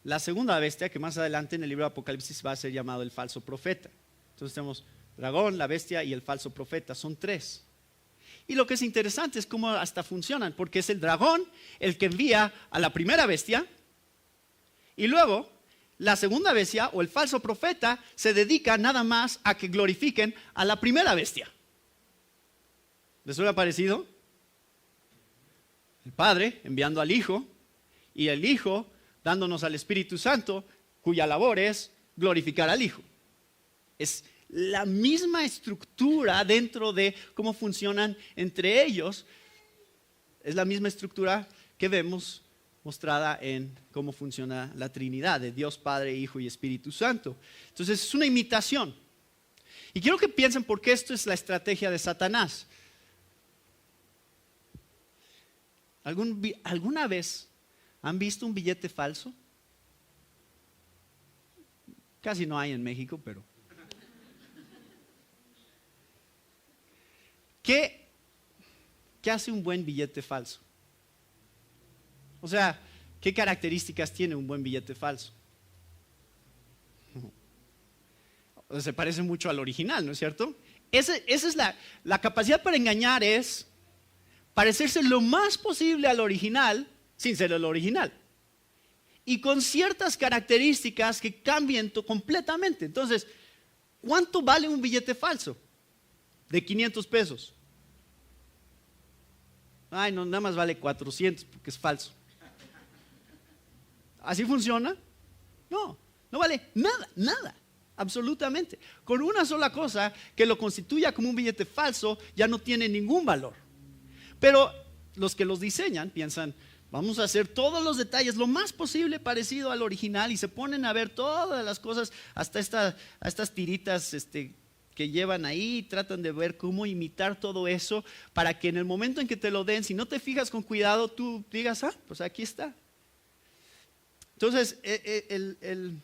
[SPEAKER 1] la segunda bestia, que más adelante en el libro de Apocalipsis va a ser llamado el falso profeta. Entonces tenemos dragón, la bestia y el falso profeta, son 3. Y lo que es interesante es cómo hasta funcionan, porque es el dragón el que envía a la primera bestia y luego la segunda bestia o el falso profeta se dedica nada más a que glorifiquen a la primera bestia. ¿Les suena parecido? El Padre enviando al Hijo y el Hijo dándonos al Espíritu Santo, cuya labor es glorificar al Hijo. Es la misma estructura dentro de cómo funcionan entre ellos. Es la misma estructura que vemos mostrada en cómo funciona la Trinidad de Dios Padre, Hijo y Espíritu Santo. Entonces es una imitación. Y quiero que piensen por qué esto es la estrategia de Satanás. ¿Alguna vez han visto un billete falso? Casi no hay en México, pero ¿qué hace un buen billete falso? O sea, ¿qué características tiene un buen billete falso? O sea, se parece mucho al original, ¿no es cierto? Esa es la capacidad para engañar, es parecerse lo más posible al original sin ser el original. Y con ciertas características que cambien completamente. Entonces, ¿cuánto vale un billete falso? De 500 pesos. Ay, no, nada más vale 400 porque es falso. ¿Así funciona? No vale nada, absolutamente. Con una sola cosa que lo constituya como un billete falso ya no tiene ningún valor. Pero los que los diseñan piensan, vamos a hacer todos los detalles lo más posible parecido al original y se ponen a ver todas las cosas, hasta estas tiritas que llevan ahí, tratan de ver cómo imitar todo eso para que en el momento en que te lo den, si no te fijas con cuidado, tú digas, pues aquí está. Entonces, el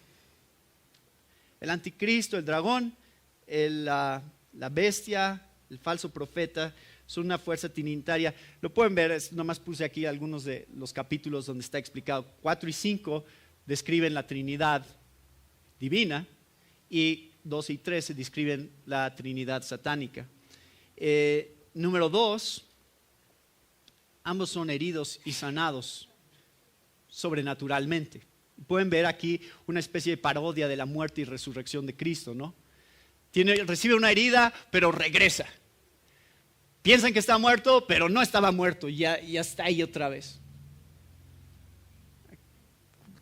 [SPEAKER 1] anticristo, el dragón, la bestia, el falso profeta, son una fuerza trinitaria. Lo pueden ver, nomás puse aquí algunos de los capítulos donde está explicado. 4 y 5 describen la Trinidad divina y 12 y 13 describen la Trinidad satánica. Número 2, ambos son heridos y sanados sobrenaturalmente. Pueden ver aquí una especie de parodia de la muerte y resurrección de Cristo, ¿no? Recibe una herida, pero regresa. piensan que está muerto, pero no estaba muerto, ya está ahí otra vez.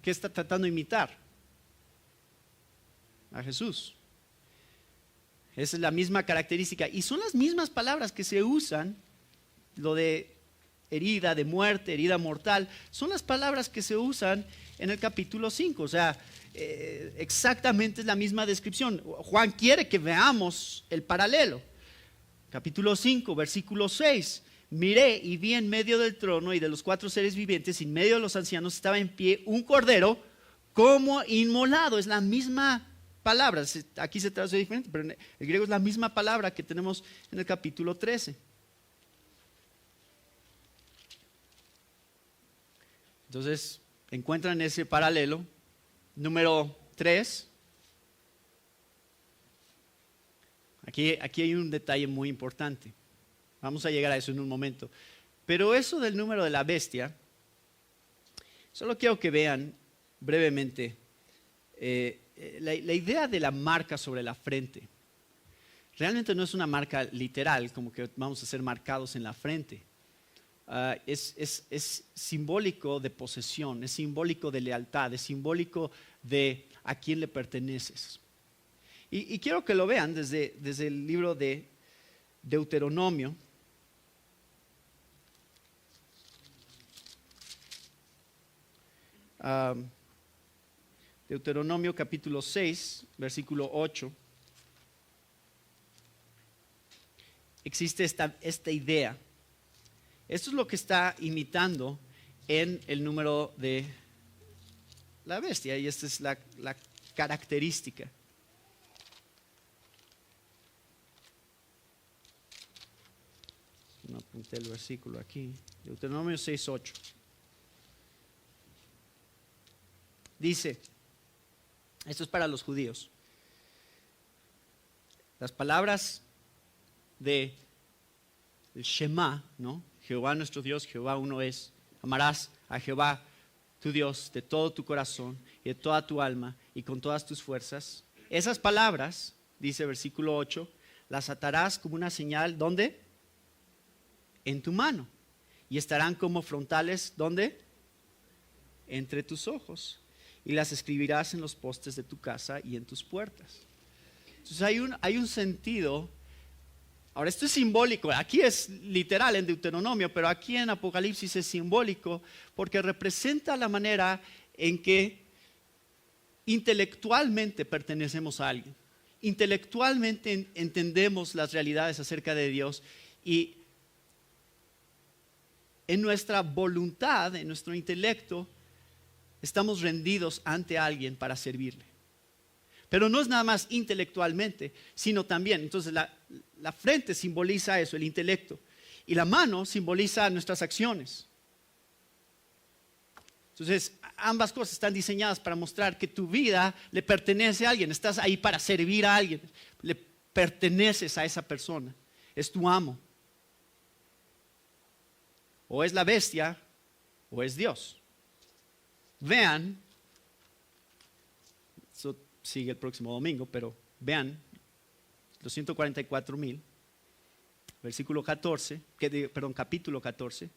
[SPEAKER 1] ¿Qué está tratando de imitar? A Jesús. Esa es la misma característica. Y son las mismas palabras que se usan, lo de herida, de muerte, herida mortal, son las palabras que se usan en el capítulo 5. O sea, exactamente es la misma descripción. Juan quiere que veamos el paralelo. Capítulo 5, versículo 6. Miré y vi en medio del trono y de los 4 seres vivientes, en medio de los ancianos, estaba en pie un cordero como inmolado. Es la misma palabra. Aquí se traduce diferente, pero en el griego es la misma palabra que tenemos en el capítulo 13. Entonces, encuentran ese paralelo. Número 3. Aquí hay un detalle muy importante. Vamos a llegar a eso en un momento. Pero eso del número de la bestia, solo quiero que vean brevemente la idea de la marca sobre la frente. Realmente no es una marca literal, como que vamos a ser marcados en la frente. Es simbólico de posesión, es simbólico de lealtad, es simbólico de a quién le perteneces. Y quiero que lo vean desde el libro de Deuteronomio. Deuteronomio capítulo 6, versículo 8. Existe esta idea. Esto es lo que está imitando en el número de la bestia, y esta es la característica. No apunté el versículo aquí. Deuteronomio 6:8. Dice, esto es para los judíos. Las palabras de el Shema, ¿no? Jehová nuestro Dios, Jehová uno es. Amarás a Jehová tu Dios de todo tu corazón y de toda tu alma y con todas tus fuerzas. Esas palabras, dice versículo 8, las atarás como una señal, ¿dónde? En tu mano. Y estarán como frontales, ¿dónde? Entre tus ojos. Y las escribirás en los postes de tu casa y en tus puertas. Entonces hay un sentido. Ahora, esto es simbólico, aquí es literal en Deuteronomio, pero aquí en Apocalipsis es simbólico porque representa la manera en que intelectualmente pertenecemos a alguien. Intelectualmente entendemos las realidades acerca de Dios y en nuestra voluntad, en nuestro intelecto, estamos rendidos ante alguien para servirle. Pero no es nada más intelectualmente, sino también, entonces la frente simboliza eso, el intelecto, y la mano simboliza nuestras acciones. Entonces, ambas cosas están diseñadas para mostrar que tu vida le pertenece a alguien, estás ahí para servir a alguien, le perteneces a esa persona, es tu amo. O es la bestia o es Dios. Vean, eso sigue el próximo domingo, pero vean los 144,000, versículo 14, capítulo 14.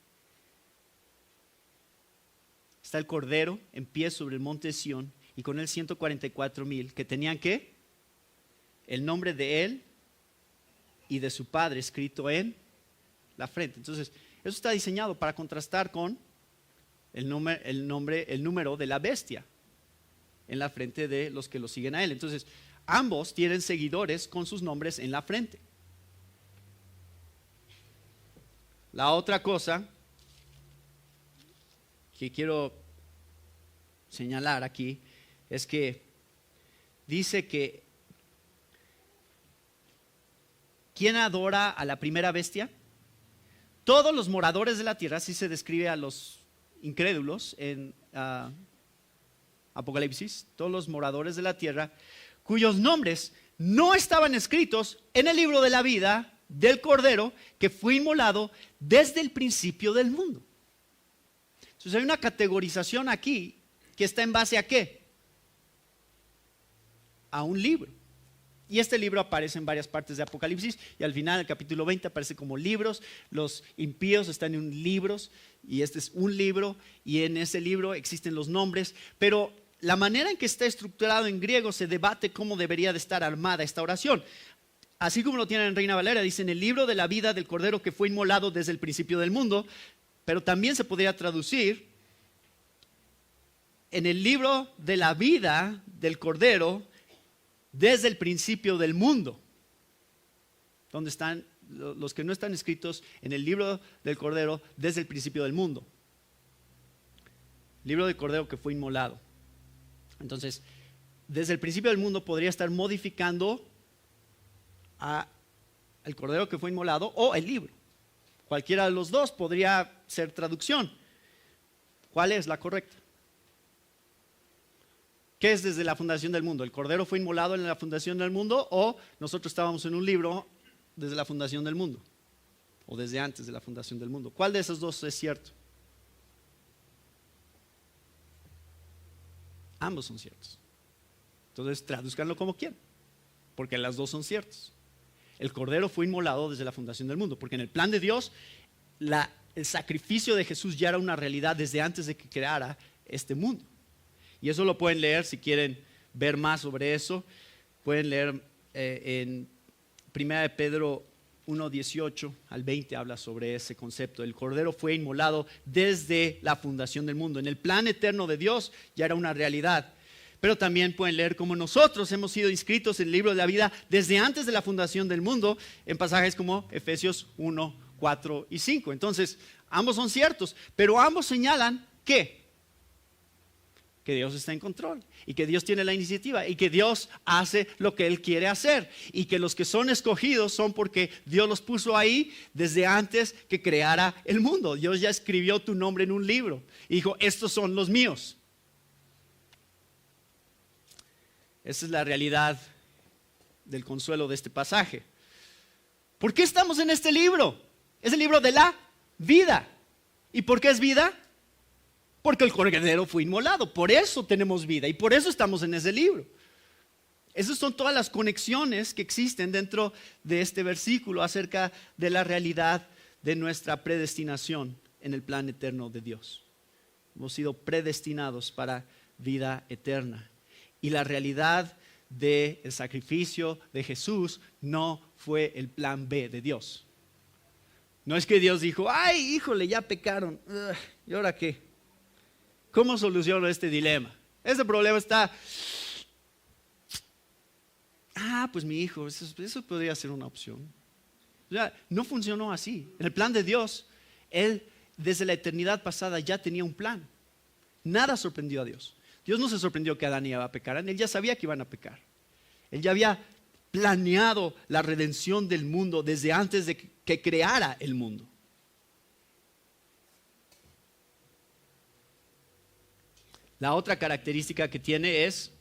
[SPEAKER 1] Está el Cordero en pie sobre el monte Sión y con él 144,000 que tenían ¿qué? El nombre de él y de su padre escrito en la frente. Entonces, eso está diseñado para contrastar con el número de la bestia en la frente de los que lo siguen a él. Entonces, ambos tienen seguidores con sus nombres en la frente. La otra cosa que quiero señalar aquí es que dice que ¿quién adora a la primera bestia? Todos los moradores de la tierra, así se describe a los incrédulos en Apocalipsis, todos los moradores de la tierra, cuyos nombres no estaban escritos en el libro de la vida del Cordero que fue inmolado desde el principio del mundo. Entonces hay una categorización aquí que está en base a ¿qué? A un libro. Y este libro aparece en varias partes de Apocalipsis y al final, el capítulo 20, aparece como libros. Los impíos están en libros y este es un libro y en ese libro existen los nombres. Pero la manera en que está estructurado en griego se debate cómo debería de estar armada esta oración. Así como lo tienen en Reina Valera, dice en el libro de la vida del Cordero que fue inmolado desde el principio del mundo, pero también se podría traducir en el libro de la vida del Cordero desde el principio del mundo, donde están los que no están escritos en el libro del Cordero desde el principio del mundo. Libro del Cordero que fue inmolado. Entonces, desde el principio del mundo podría estar modificando al Cordero que fue inmolado o el libro. Cualquiera de los dos podría ser traducción. ¿Cuál es la correcta? ¿Qué es desde la fundación del mundo? ¿El Cordero fue inmolado en la fundación del mundo o nosotros estábamos en un libro desde la fundación del mundo? O desde antes de la fundación del mundo. ¿Cuál de esos dos es cierto? Ambos son ciertos. Entonces traduzcanlo como quieran, porque las dos son ciertas. El Cordero fue inmolado desde la fundación del mundo, porque en el plan de Dios el sacrificio de Jesús ya era una realidad desde antes de que creara este mundo. Y eso lo pueden leer si quieren ver más sobre eso. Pueden leer en 1 Pedro 1, 18 al 20 habla sobre ese concepto. El Cordero fue inmolado desde la fundación del mundo. En el plan eterno de Dios ya era una realidad. Pero también pueden leer cómo nosotros hemos sido inscritos en el libro de la vida desde antes de la fundación del mundo, en pasajes como Efesios 1, 4 y 5. Entonces, ambos son ciertos, pero ambos señalan que Dios está en control y que Dios tiene la iniciativa y que Dios hace lo que Él quiere hacer y que los que son escogidos son porque Dios los puso ahí desde antes que creara el mundo. Dios ya escribió tu nombre en un libro y dijo, estos son los míos. Esa es la realidad del consuelo de este pasaje. ¿Por qué estamos en este libro? Es el libro de la vida. ¿Y por qué es vida? Porque el Cordero fue inmolado. Por eso tenemos vida y por eso estamos en ese libro. Esas son todas las conexiones que existen dentro de este versículo acerca de la realidad de nuestra predestinación en el plan eterno de Dios. Hemos sido predestinados para vida eterna. Y la realidad del sacrificio de Jesús no fue el plan B de Dios. No es que Dios dijo, ay, híjole, ya pecaron. ¿Y ahora qué? ¿Cómo soluciono este dilema? Este problema está... pues mi hijo, eso podría ser una opción. O sea, no funcionó así. En el plan de Dios, Él desde la eternidad pasada ya tenía un plan. Nada sorprendió a Dios. Dios no se sorprendió que Adán y Eva pecaran, Él ya sabía que iban a pecar. Él ya había planeado la redención del mundo desde antes de que creara el mundo. La otra característica que tiene es,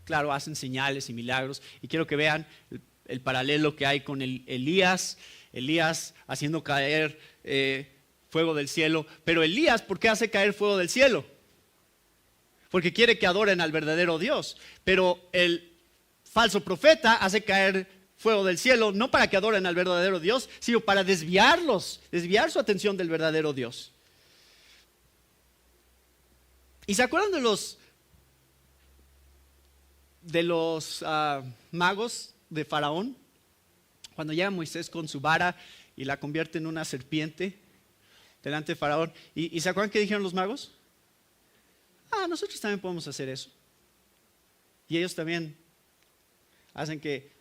[SPEAKER 1] claro, hacen señales y milagros. Y quiero que vean el paralelo que hay con Elías haciendo caer fuego del cielo. Pero Elías, ¿por qué hace caer fuego del cielo? Porque quiere que adoren al verdadero Dios. Pero el falso profeta hace caer fuego del cielo, no para que adoren al verdadero Dios, sino para desviar su atención del verdadero Dios. ¿Y se acuerdan de los magos de Faraón? Cuando llega Moisés con su vara y la convierte en una serpiente delante de Faraón. ¿Y se acuerdan qué dijeron los magos? Nosotros también podemos hacer eso. Y ellos también hacen que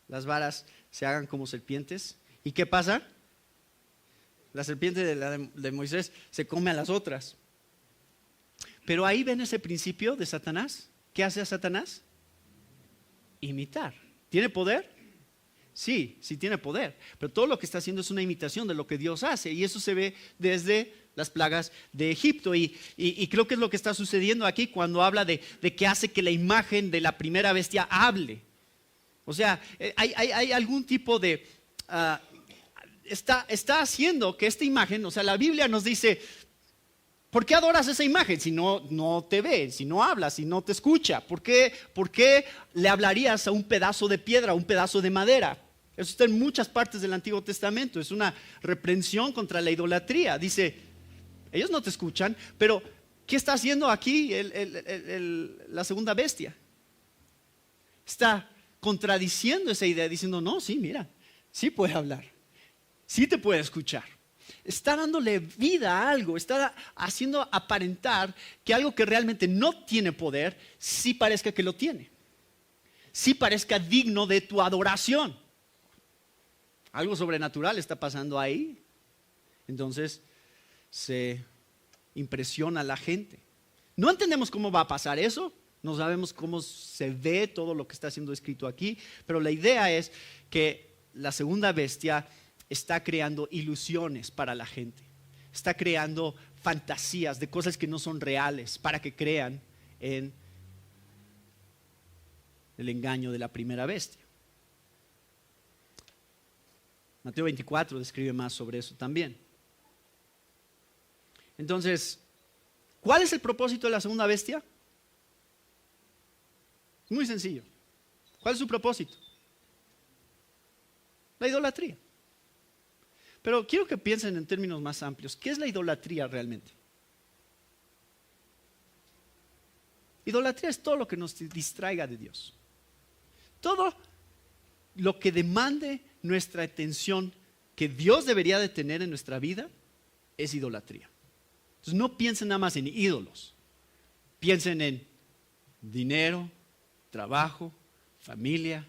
[SPEAKER 1] las varas se hagan como serpientes. ¿Y qué pasa? La serpiente de Moisés se come a las otras. Pero ahí ven ese principio de Satanás. ¿Qué hace a Satanás? Imitar. ¿Tiene poder? Sí tiene poder. Pero todo lo que está haciendo es una imitación de lo que Dios hace. Y eso se ve desde las plagas de Egipto. Y creo que es lo que está sucediendo aquí cuando habla de que hace que la imagen de la primera bestia hable. O sea, hay algún tipo de... está haciendo que esta imagen, o sea, la Biblia nos dice... ¿Por qué adoras esa imagen si no te ve, si no habla, si no te escucha? ¿Por qué le hablarías a un pedazo de piedra, a un pedazo de madera? Eso está en muchas partes del Antiguo Testamento. Es una reprensión contra la idolatría. Dice, ellos no te escuchan, pero ¿qué está haciendo aquí la segunda bestia? Está contradiciendo esa idea, diciendo, no, sí, mira, sí puede hablar, sí te puede escuchar. Está dándole vida a algo, está haciendo aparentar que algo que realmente no tiene poder, sí parezca que lo tiene. Sí parezca digno de tu adoración. Algo sobrenatural está pasando ahí. Entonces se impresiona a la gente. No entendemos cómo va a pasar eso. No sabemos cómo se ve todo lo que está siendo escrito aquí. Pero la idea es que la segunda bestia está creando ilusiones para la gente. Está creando fantasías de cosas que no son reales para que crean en el engaño de la primera bestia. Mateo 24 describe más sobre eso también. Entonces, ¿cuál es el propósito de la segunda bestia? Es muy sencillo. ¿Cuál es su propósito? La idolatría. Pero quiero que piensen en términos más amplios. ¿Qué es la idolatría realmente? Idolatría es todo lo que nos distraiga de Dios. Todo lo que demande nuestra atención que Dios debería de tener en nuestra vida es idolatría. Entonces no piensen nada más en ídolos. Piensen en dinero, trabajo, familia,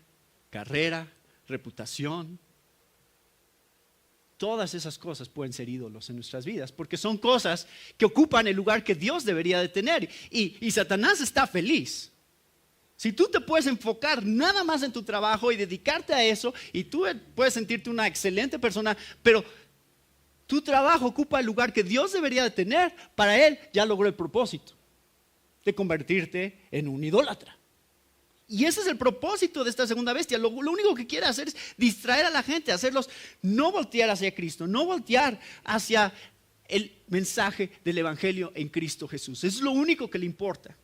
[SPEAKER 1] carrera, reputación. Todas esas cosas pueden ser ídolos en nuestras vidas porque son cosas que ocupan el lugar que Dios debería de tener. Y Satanás está feliz. Si tú te puedes enfocar nada más en tu trabajo y dedicarte a eso, y tú puedes sentirte una excelente persona, pero tu trabajo ocupa el lugar que Dios debería de tener, para él ya logró el propósito de convertirte en un idólatra. Y ese es el propósito de esta segunda bestia. Lo único que quiere hacer es distraer a la gente, hacerlos no voltear hacia Cristo, no voltear hacia el mensaje del Evangelio en Cristo Jesús. Es lo único que le importa.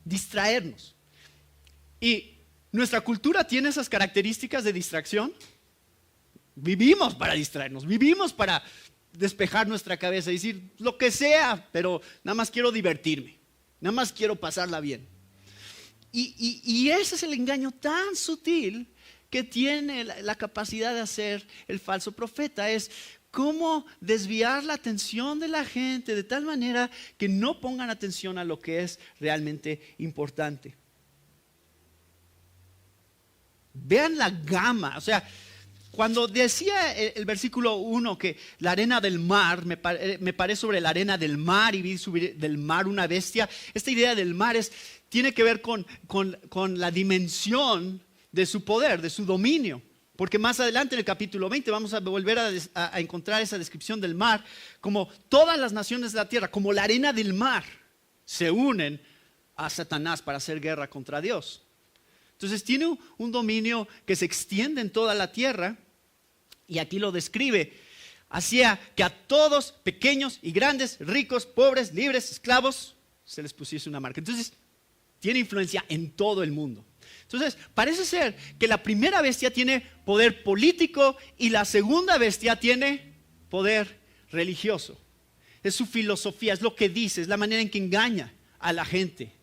[SPEAKER 1] Distraernos. Y nuestra cultura tiene esas características de distracción. Vivimos para distraernos, vivimos para despejar nuestra cabeza y decir lo que sea, pero nada más quiero divertirme, nada más quiero pasarla bien. Y ese es el engaño tan sutil que tiene la capacidad de hacer el falso profeta. Es cómo desviar la atención de la gente de tal manera que no pongan atención a lo que es realmente importante. Vean la gama, o sea, cuando decía el versículo 1 que la arena del mar, me paré sobre la arena del mar y vi subir del mar una bestia. Esta idea del mar tiene que ver con la dimensión de su poder, de su dominio. Porque más adelante en el capítulo 20 vamos a volver a encontrar esa descripción del mar, como todas las naciones de la tierra, como la arena del mar, se unen a Satanás para hacer guerra contra Dios. Entonces tiene un dominio que se extiende en toda la tierra, y aquí lo describe. Hacía que a todos, pequeños y grandes, ricos, pobres, libres, esclavos, se les pusiese una marca. Entonces tiene influencia en todo el mundo. Entonces parece ser que la primera bestia tiene poder político y la segunda bestia tiene poder religioso. Es su filosofía, es lo que dice, es la manera en que engaña a la gente.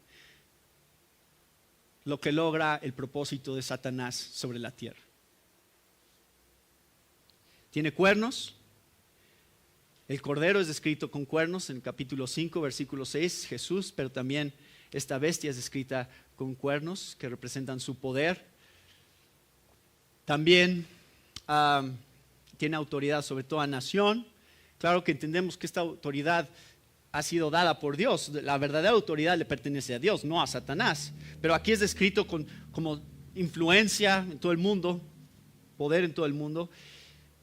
[SPEAKER 1] Lo que logra el propósito de Satanás sobre la tierra. Tiene cuernos. El cordero es descrito con cuernos en el capítulo 5, versículo 6, Jesús, pero también esta bestia es descrita con cuernos que representan su poder. También tiene autoridad sobre toda nación. Claro que entendemos que esta autoridad ha sido dada por Dios. La verdadera autoridad le pertenece a Dios, no a Satanás. Pero aquí es descrito como influencia en todo el mundo, poder en todo el mundo.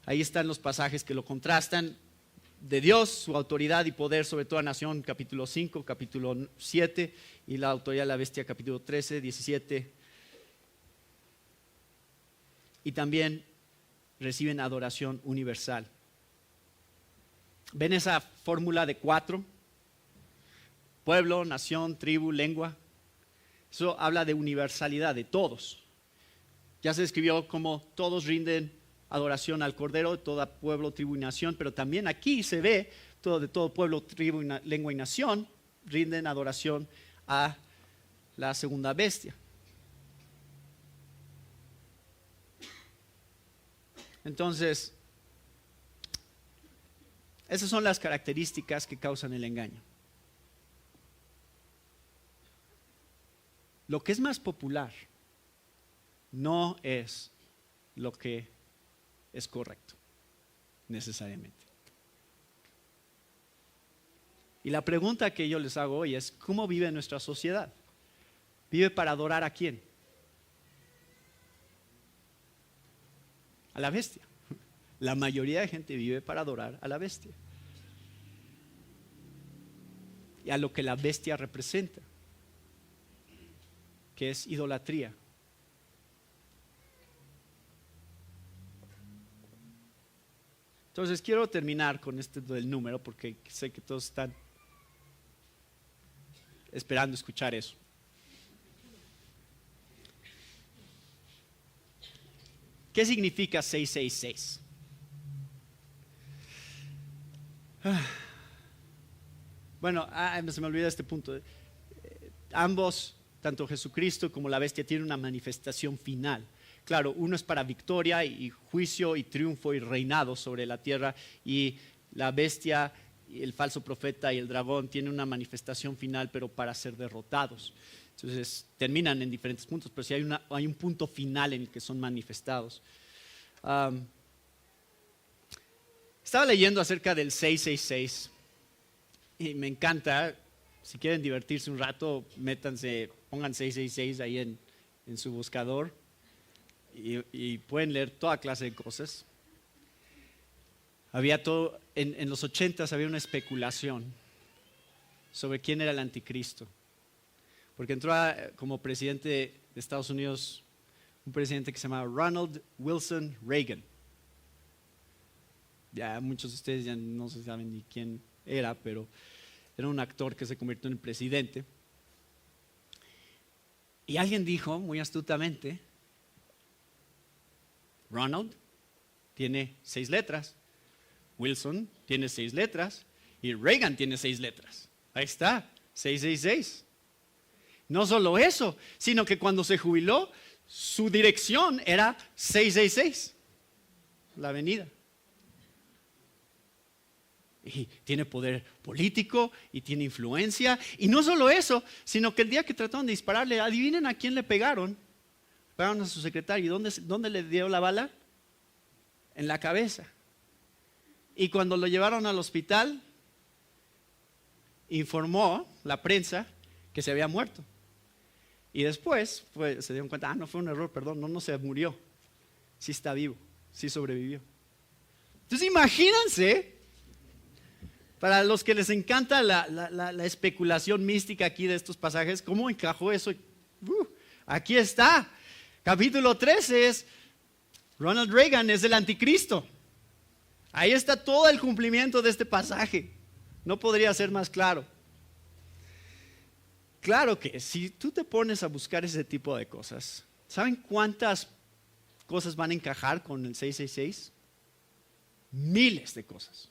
[SPEAKER 1] Ahí están los pasajes que lo contrastan. De Dios, su autoridad y poder sobre toda nación, capítulo 5, capítulo 7, y la autoridad de la bestia, capítulo 13, 17. Y también reciben adoración universal. ¿Ven esa fórmula de 4? Pueblo, nación, tribu, lengua. Eso habla de universalidad, de todos. Ya se describió cómo todos rinden adoración al Cordero, de todo pueblo, tribu y nación, pero también aquí se ve de todo pueblo, tribu, lengua y nación rinden adoración a la segunda bestia. Entonces, esas son las características que causan el engaño. Lo que es más popular no es lo que es correcto, necesariamente. Y la pregunta que yo les hago hoy es, ¿cómo vive nuestra sociedad? ¿Vive para adorar a quién? A la bestia. La mayoría de gente vive para adorar a la bestia. Y a lo que la bestia representa, que es idolatría. Entonces quiero terminar con este del número porque sé que todos están esperando escuchar eso. ¿Qué significa 666? Bueno, se me olvida este punto. Ambos, tanto Jesucristo como la bestia, tienen una manifestación final. Claro, uno es para victoria y juicio y triunfo y reinado sobre la tierra, y la bestia, el falso profeta y el dragón tienen una manifestación final, pero para ser derrotados. Entonces terminan en diferentes puntos, pero sí hay un punto final en el que son manifestados. Estaba leyendo acerca del 666 y me encanta. Si quieren divertirse un rato, métanse, pongan 666 ahí en su buscador y pueden leer toda clase de cosas. Había todo, en los 80s había una especulación sobre quién era el anticristo, porque entró como presidente de Estados Unidos un presidente que se llamaba Ronald Wilson Reagan. Ya muchos de ustedes ya no se saben ni quién era, pero era un actor que se convirtió en presidente. Y alguien dijo muy astutamente, Ronald tiene 6 letras, Wilson tiene 6 letras y Reagan tiene 6 letras. Ahí está, 666. No solo eso, sino que cuando se jubiló, su dirección era 666, la avenida. Y tiene poder político y tiene influencia. Y no solo eso, sino que el día que trataron de dispararle, adivinen a quién le pegaron. Pegaron a su secretario. ¿Dónde le dio la bala? En la cabeza. Y cuando lo llevaron al hospital, informó la prensa que se había muerto. Y después se dieron cuenta, no fue un error, perdón, no se murió. Sí está vivo, sí sobrevivió. Entonces imagínense, para los que les encanta la especulación mística aquí de estos pasajes, ¿cómo encajó eso? Aquí está, capítulo 13 es, Ronald Reagan es el anticristo. Ahí está todo el cumplimiento de este pasaje. No podría ser más claro. Claro que si tú te pones a buscar ese tipo de cosas, ¿saben cuántas cosas van a encajar con el 666? Miles de cosas.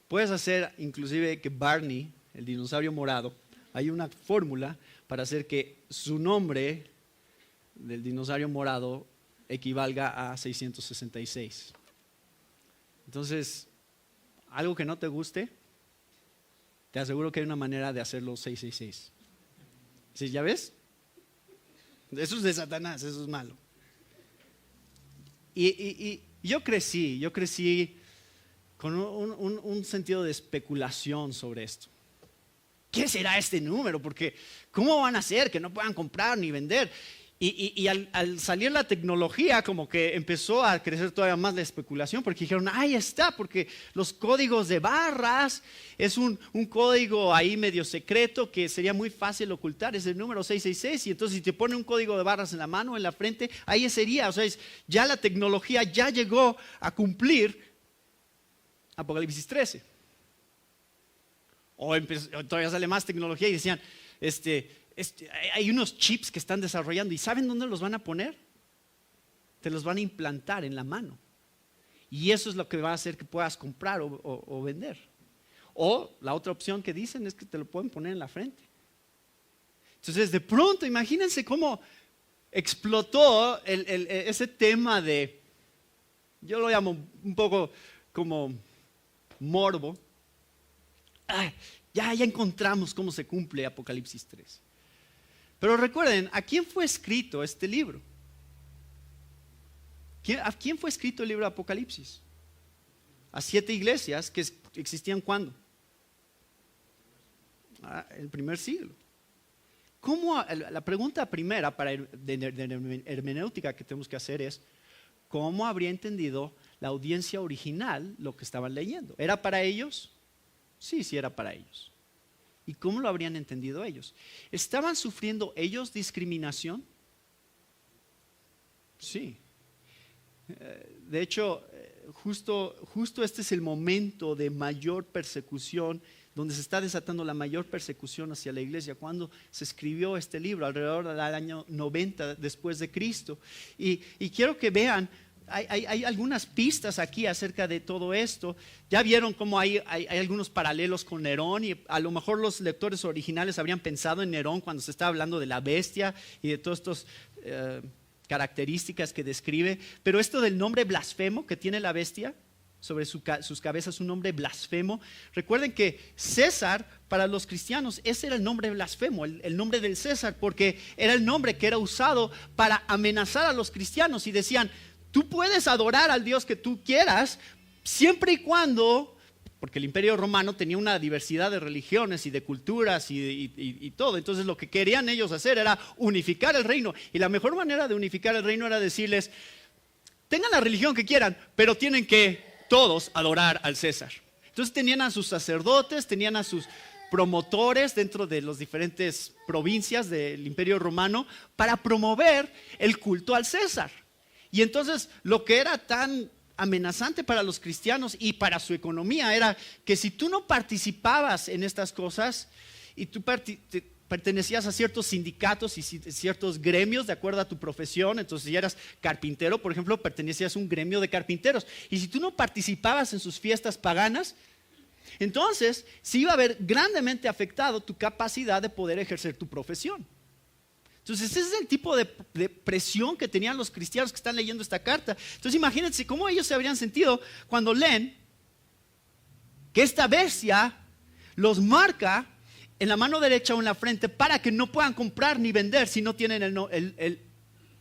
[SPEAKER 1] Puedes hacer inclusive que Barney, el dinosaurio morado, hay una fórmula para hacer que su nombre del dinosaurio morado equivalga a 666. Entonces, algo que no te guste, te aseguro que hay una manera de hacerlo 666. ¿Sí, ya ves? Eso es de Satanás, eso es malo. Y yo crecí con un sentido de especulación sobre esto. ¿Qué será este número? Porque ¿cómo van a hacer que no puedan comprar ni vender? Y al salir la tecnología, como que empezó a crecer todavía más la especulación, porque dijeron, ahí está, porque los códigos de barras es un código ahí medio secreto que sería muy fácil ocultar, es el número 666, y entonces si te pone un código de barras en la mano, en la frente, ahí sería, o sea, ya la tecnología ya llegó a cumplir Apocalipsis 13. O todavía sale más tecnología y decían, hay unos chips que están desarrollando y ¿saben dónde los van a poner? Te los van a implantar en la mano. Y eso es lo que va a hacer que puedas comprar o vender. O la otra opción que dicen es que te lo pueden poner en la frente. Entonces de pronto imagínense cómo explotó ese tema de, yo lo llamo un poco como morbo. Ya encontramos cómo se cumple Apocalipsis 3. Pero recuerden, ¿a quién fue escrito este libro? ¿A quién fue escrito el libro de Apocalipsis? A 7 iglesias que existían ¿cuándo? El primer siglo. La pregunta primera de hermenéutica que tenemos que hacer es, ¿cómo habría entendido la audiencia original lo que estaban leyendo? ¿Era para ellos? Sí era para ellos. ¿Y cómo lo habrían entendido ellos? ¿Estaban sufriendo ellos discriminación? Sí. De hecho, justo este es el momento de mayor persecución, donde se está desatando la mayor persecución hacia la iglesia, cuando se escribió este libro, alrededor del año 90 después de Cristo. Y quiero que vean, hay algunas pistas aquí acerca de todo esto. Ya vieron cómo hay algunos paralelos con Nerón, y a lo mejor los lectores originales habrían pensado en Nerón cuando se estaba hablando de la bestia y de todos estos características que describe. Pero esto del nombre blasfemo que tiene la bestia sobre sus cabezas, un nombre blasfemo. Recuerden que César, para los cristianos, ese era el nombre blasfemo, el nombre del César, porque era el nombre que era usado para amenazar a los cristianos. Y decían, tú puedes adorar al Dios que tú quieras, siempre y cuando, porque el Imperio Romano tenía una diversidad de religiones y de culturas y todo. Entonces lo que querían ellos hacer era unificar el reino. Y la mejor manera de unificar el reino era decirles, tengan la religión que quieran, pero tienen que todos adorar al César. Entonces tenían a sus sacerdotes, tenían a sus promotores dentro de las diferentes provincias del Imperio Romano para promover el culto al César. Y entonces lo que era tan amenazante para los cristianos y para su economía era que si tú no participabas en estas cosas y tú pertenecías a ciertos sindicatos y ciertos gremios de acuerdo a tu profesión, entonces si eras carpintero, por ejemplo, pertenecías a un gremio de carpinteros, y si tú no participabas en sus fiestas paganas, entonces se iba a ver grandemente afectado tu capacidad de poder ejercer tu profesión. Entonces ese es el tipo de presión que tenían los cristianos que están leyendo esta carta. Entonces imagínense cómo ellos se habrían sentido cuando leen que esta bestia los marca en la mano derecha o en la frente para que no puedan comprar ni vender si no tienen el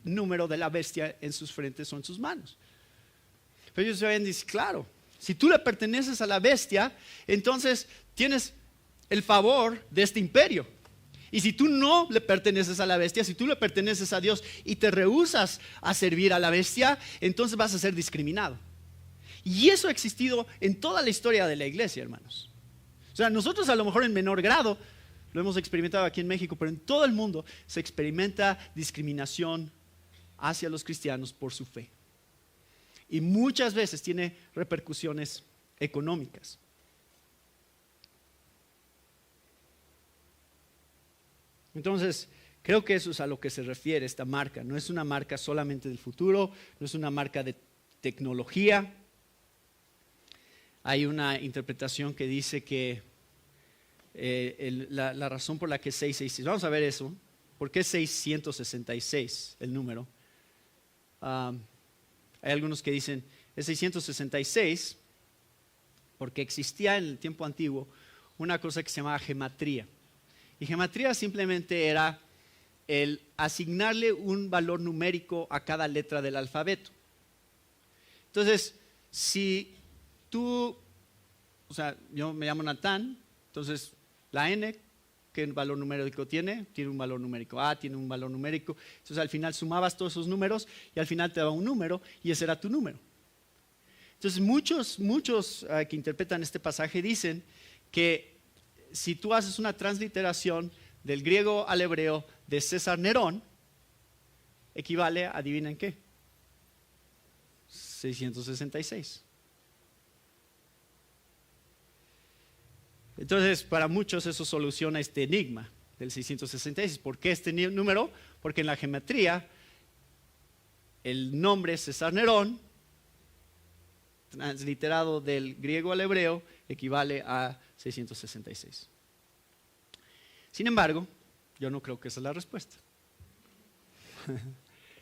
[SPEAKER 1] número de la bestia en sus frentes o en sus manos. Pero ellos se habían dicho, claro, si tú le perteneces a la bestia, entonces tienes el favor de este imperio. Y si tú no le perteneces a la bestia, si tú le perteneces a Dios y te rehusas a servir a la bestia, entonces vas a ser discriminado. Y eso ha existido en toda la historia de la iglesia, hermanos. O sea, nosotros a lo mejor en menor grado lo hemos experimentado aquí en México, pero en todo el mundo se experimenta discriminación hacia los cristianos por su fe. Y muchas veces tiene repercusiones económicas. Entonces, creo que eso es a lo que se refiere esta marca. No es una marca solamente del futuro, no es una marca de tecnología. Hay una interpretación que dice que la razón por la que es 666, vamos a ver eso, ¿por qué es 666 el número? Hay algunos que dicen es 666 porque existía en el tiempo antiguo una cosa que se llamaba gematría. Y gematría simplemente era el asignarle un valor numérico a cada letra del alfabeto. Entonces, si tú, o sea, yo me llamo Natán, entonces la N, ¿qué valor numérico tiene? Tiene un valor numérico. A tiene un valor numérico. Entonces al final sumabas todos esos números y al final te daba un número y ese era tu número. Entonces muchos que interpretan este pasaje dicen que si tú haces una transliteración del griego al hebreo de César Nerón, equivale, adivinen qué, 666. Entonces, para muchos eso soluciona este enigma del 666. ¿Por qué este número? Porque en la geometría el nombre César Nerón, transliterado del griego al hebreo, equivale a 666. Sin embargo, yo no creo que esa es la respuesta.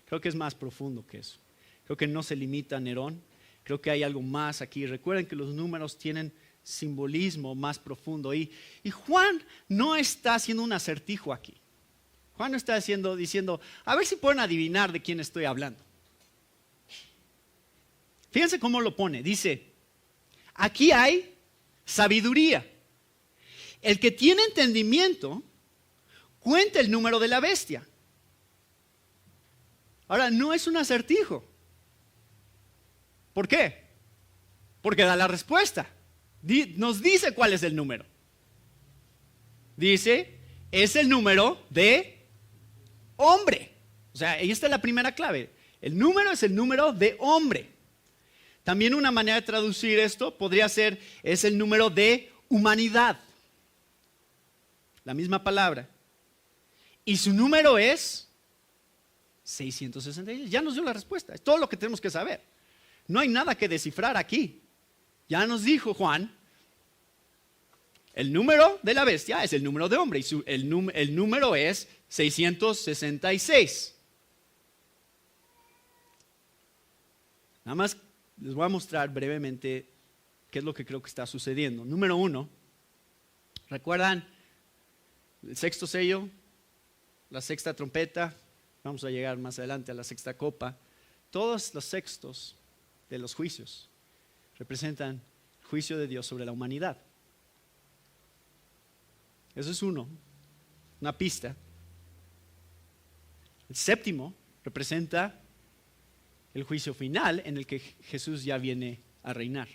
[SPEAKER 1] Creo que es más profundo que eso. Creo que no se limita a Nerón. Creo que hay algo más aquí. Recuerden que los números tienen simbolismo más profundo. Y Juan no está haciendo un acertijo aquí. Juan no está diciendo, a ver si pueden adivinar de quién estoy hablando. Fíjense cómo lo pone. Dice, aquí hay sabiduría. El que tiene entendimiento, cuenta el número de la bestia. Ahora, no es un acertijo. ¿Por qué? Porque da la respuesta. Nos dice cuál es el número. Dice, es el número de hombre. O sea, ahí está la primera clave. El número es el número de hombre. También una manera de traducir esto podría ser, es el número de humanidad. La misma palabra. Y su número es 666. Ya nos dio la respuesta. Es todo lo que tenemos que saber. No hay nada que descifrar aquí. Ya nos dijo Juan, el número de la bestia es el número de hombre y el número es 666. Nada más les voy a mostrar brevemente qué es lo que creo que está sucediendo. Número 1, ¿recuerdan el sexto sello? La sexta trompeta, vamos a llegar más adelante a la sexta copa. Todos los sextos de los juicios representan el juicio de Dios sobre la humanidad. Eso es una pista. El séptimo representa el juicio final en el que Jesús ya viene a reinar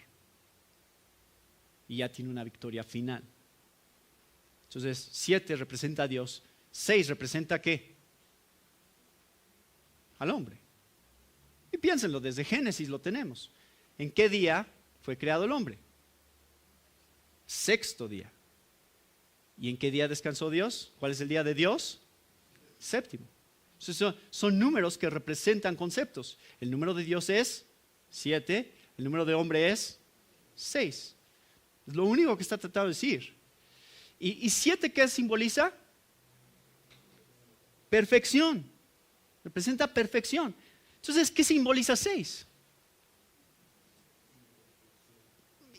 [SPEAKER 1] y ya tiene una victoria final. Entonces, 7 representa a Dios, 6 representa ¿a qué? Al hombre. Y piénsenlo, desde Génesis lo tenemos. ¿En qué día fue creado el hombre? Sexto día. ¿Y en qué día descansó Dios? ¿Cuál es el día de Dios? Séptimo. Entonces, son números que representan conceptos. El número de Dios es 7, el número de hombre es 6. Es lo único que está tratando de decir. ¿Y 7 qué simboliza? Perfección. Representa perfección. Entonces, ¿qué simboliza 6?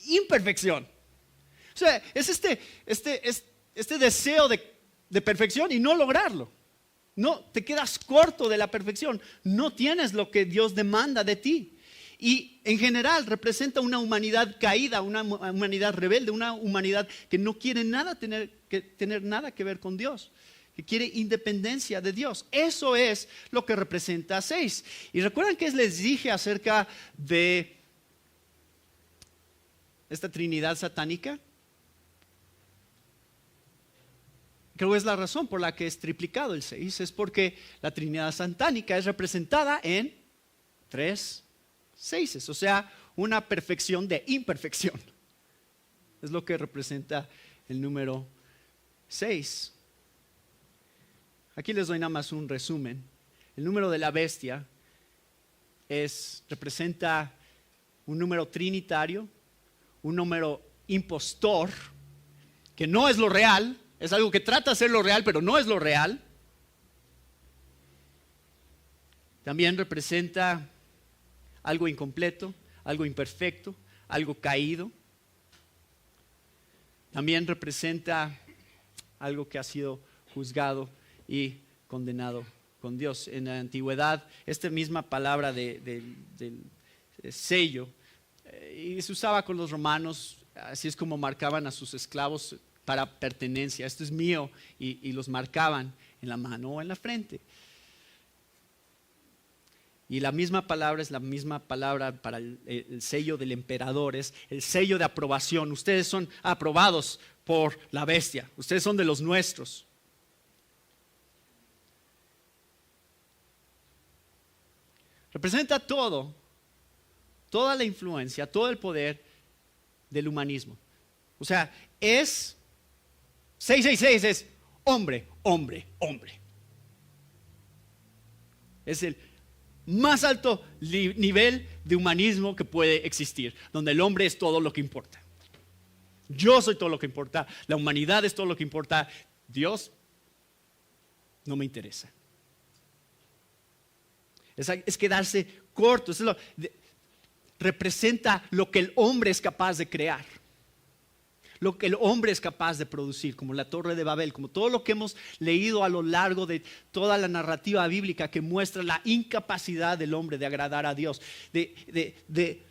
[SPEAKER 1] Imperfección. O sea, es este deseo de perfección y no lograrlo. No, te quedas corto de la perfección. No tienes lo que Dios demanda de ti. Y en general representa una humanidad caída, una humanidad rebelde, una humanidad que no quiere tener nada que ver con Dios, que quiere independencia de Dios. Eso es lo que representa 6. Y recuerdan que les dije acerca de esta Trinidad satánica. Creo que es la razón por la que es triplicado el 6, es porque la Trinidad satánica es representada en 3 6, o sea, una perfección de imperfección. Es lo que representa el número 6. Aquí les doy nada más un resumen. El número de la bestia representa un número trinitario, un número impostor, que no es lo real. Es algo que trata de ser lo real, pero no es lo real. También representa algo incompleto, algo imperfecto, algo caído. También representa algo que ha sido juzgado y condenado con Dios. En la antigüedad, esta misma palabra de sello, y se usaba con los romanos, así es como marcaban a sus esclavos para pertenencia. Esto es mío, y los marcaban en la mano o en la frente. Y la misma palabra es la misma palabra para el sello del emperador, es el sello de aprobación. Ustedes son aprobados por la bestia, ustedes son de los nuestros. Representa toda la influencia, todo el poder del humanismo. O sea, 666 es hombre, hombre, hombre. Es el más alto nivel de humanismo que puede existir, donde el hombre es todo lo que importa. Yo soy todo lo que importa, la humanidad es todo lo que importa, Dios no me interesa. Es quedarse corto, representa lo que el hombre es capaz de crear, lo que el hombre es capaz de producir, como la Torre de Babel, como todo lo que hemos leído a lo largo de toda la narrativa bíblica que muestra la incapacidad del hombre de agradar a Dios, de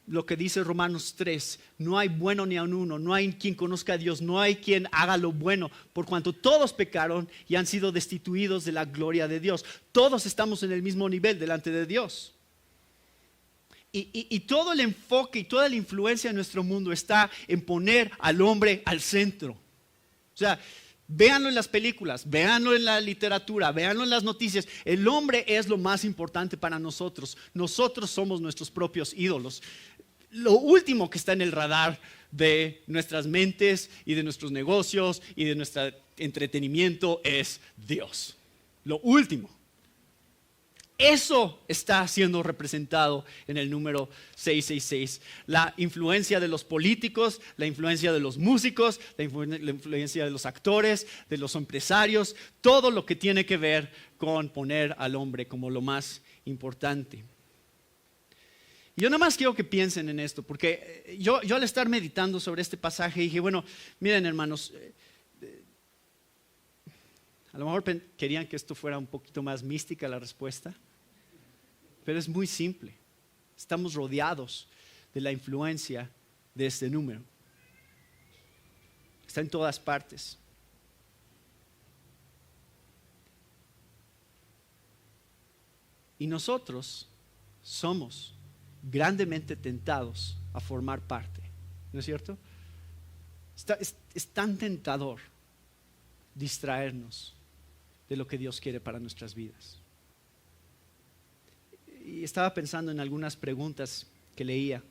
[SPEAKER 1] lo que dice Romanos 3, no hay bueno ni aun uno, no hay quien conozca a Dios, no hay quien haga lo bueno, por cuanto todos pecaron y han sido destituidos de la gloria de Dios. Todos estamos en el mismo nivel delante de Dios. Y todo el enfoque y toda la influencia en nuestro mundo está en poner al hombre al centro. O sea, véanlo en las películas, véanlo en la literatura, véanlo en las noticias. El hombre es lo más importante para nosotros. Nosotros somos nuestros propios ídolos. Lo último que está en el radar de nuestras mentes y de nuestros negocios y de nuestro entretenimiento es Dios. Lo último. Eso está siendo representado en el número 666. La influencia de los políticos, la influencia de los músicos, la influencia de los actores, de los empresarios, todo lo que tiene que ver con poner al hombre como lo más importante. Yo nada más quiero que piensen en esto, porque yo al estar meditando sobre este pasaje dije, bueno, miren hermanos, a lo mejor querían que esto fuera un poquito más mística la respuesta. Pero es muy simple. Estamos rodeados de la influencia de este número. Está en todas partes. Y nosotros somos grandemente tentados a formar parte. ¿No es cierto? Es tan tentador distraernos de lo que Dios quiere para nuestras vidas. Y estaba pensando en algunas preguntas que leía.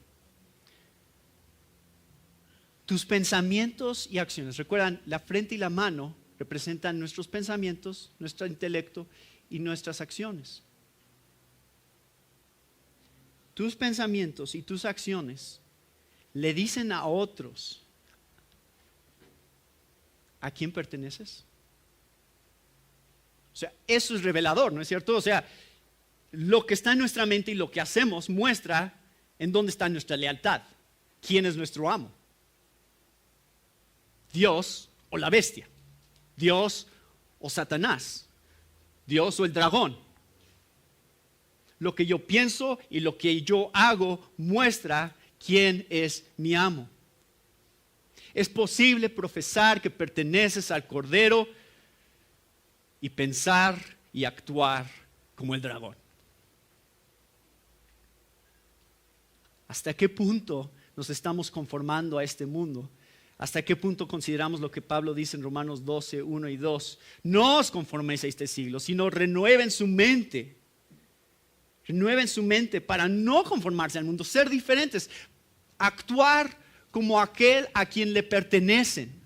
[SPEAKER 1] Tus pensamientos y acciones. Recuerdan, la frente y la mano representan nuestros pensamientos, nuestro intelecto y nuestras acciones. Tus pensamientos y tus acciones le dicen a otros ¿a quién perteneces? O sea, eso es revelador, ¿no es cierto? O sea, lo que está en nuestra mente y lo que hacemos muestra en dónde está nuestra lealtad. ¿Quién es nuestro amo? Dios o la bestia. Dios o Satanás. Dios o el dragón. Lo que yo pienso y lo que yo hago muestra quién es mi amo. Es posible profesar que perteneces al Cordero y pensar y actuar como el dragón. ¿Hasta qué punto nos estamos conformando a este mundo? ¿Hasta qué punto consideramos lo que Pablo dice en Romanos 12, 1 y 2? No os conforméis a este siglo, sino renueven su mente. Renueven su mente para no conformarse al mundo, ser diferentes, actuar como aquel a quien le pertenecen.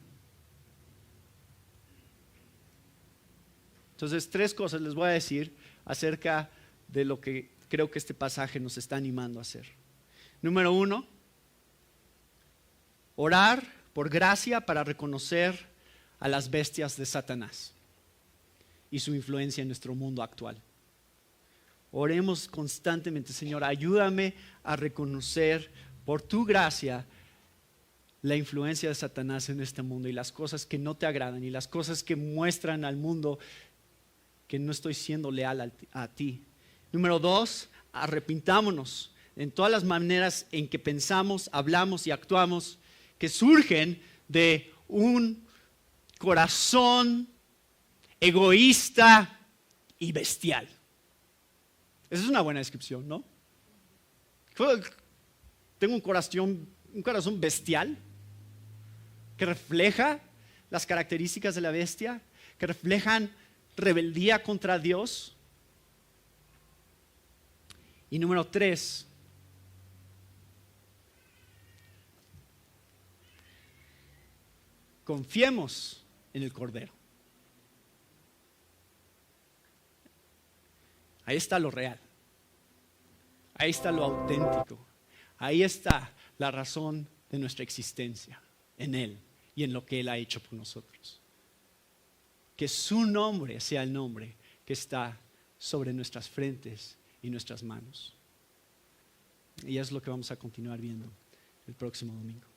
[SPEAKER 1] Entonces, 3 cosas les voy a decir acerca de lo que creo que este pasaje nos está animando a hacer. Número 1, orar por gracia para reconocer a las bestias de Satanás y su influencia en nuestro mundo actual. Oremos constantemente, Señor, ayúdame a reconocer por tu gracia la influencia de Satanás en este mundo y las cosas que no te agradan y las cosas que muestran al mundo que no estoy siendo leal a ti. Número 2, arrepintámonos en todas las maneras en que pensamos, hablamos y actuamos que surgen de un corazón egoísta y bestial. Esa es una buena descripción, ¿no? Tengo un corazón bestial que refleja las características de la bestia, que reflejan rebeldía contra Dios. Y número 3, confiemos en el Cordero. Ahí está lo real. Ahí está lo auténtico. Ahí está la razón de nuestra existencia, en Él y en lo que Él ha hecho por nosotros. Que su nombre sea el nombre que está sobre nuestras frentes y nuestras manos. Y es lo que vamos a continuar viendo el próximo domingo.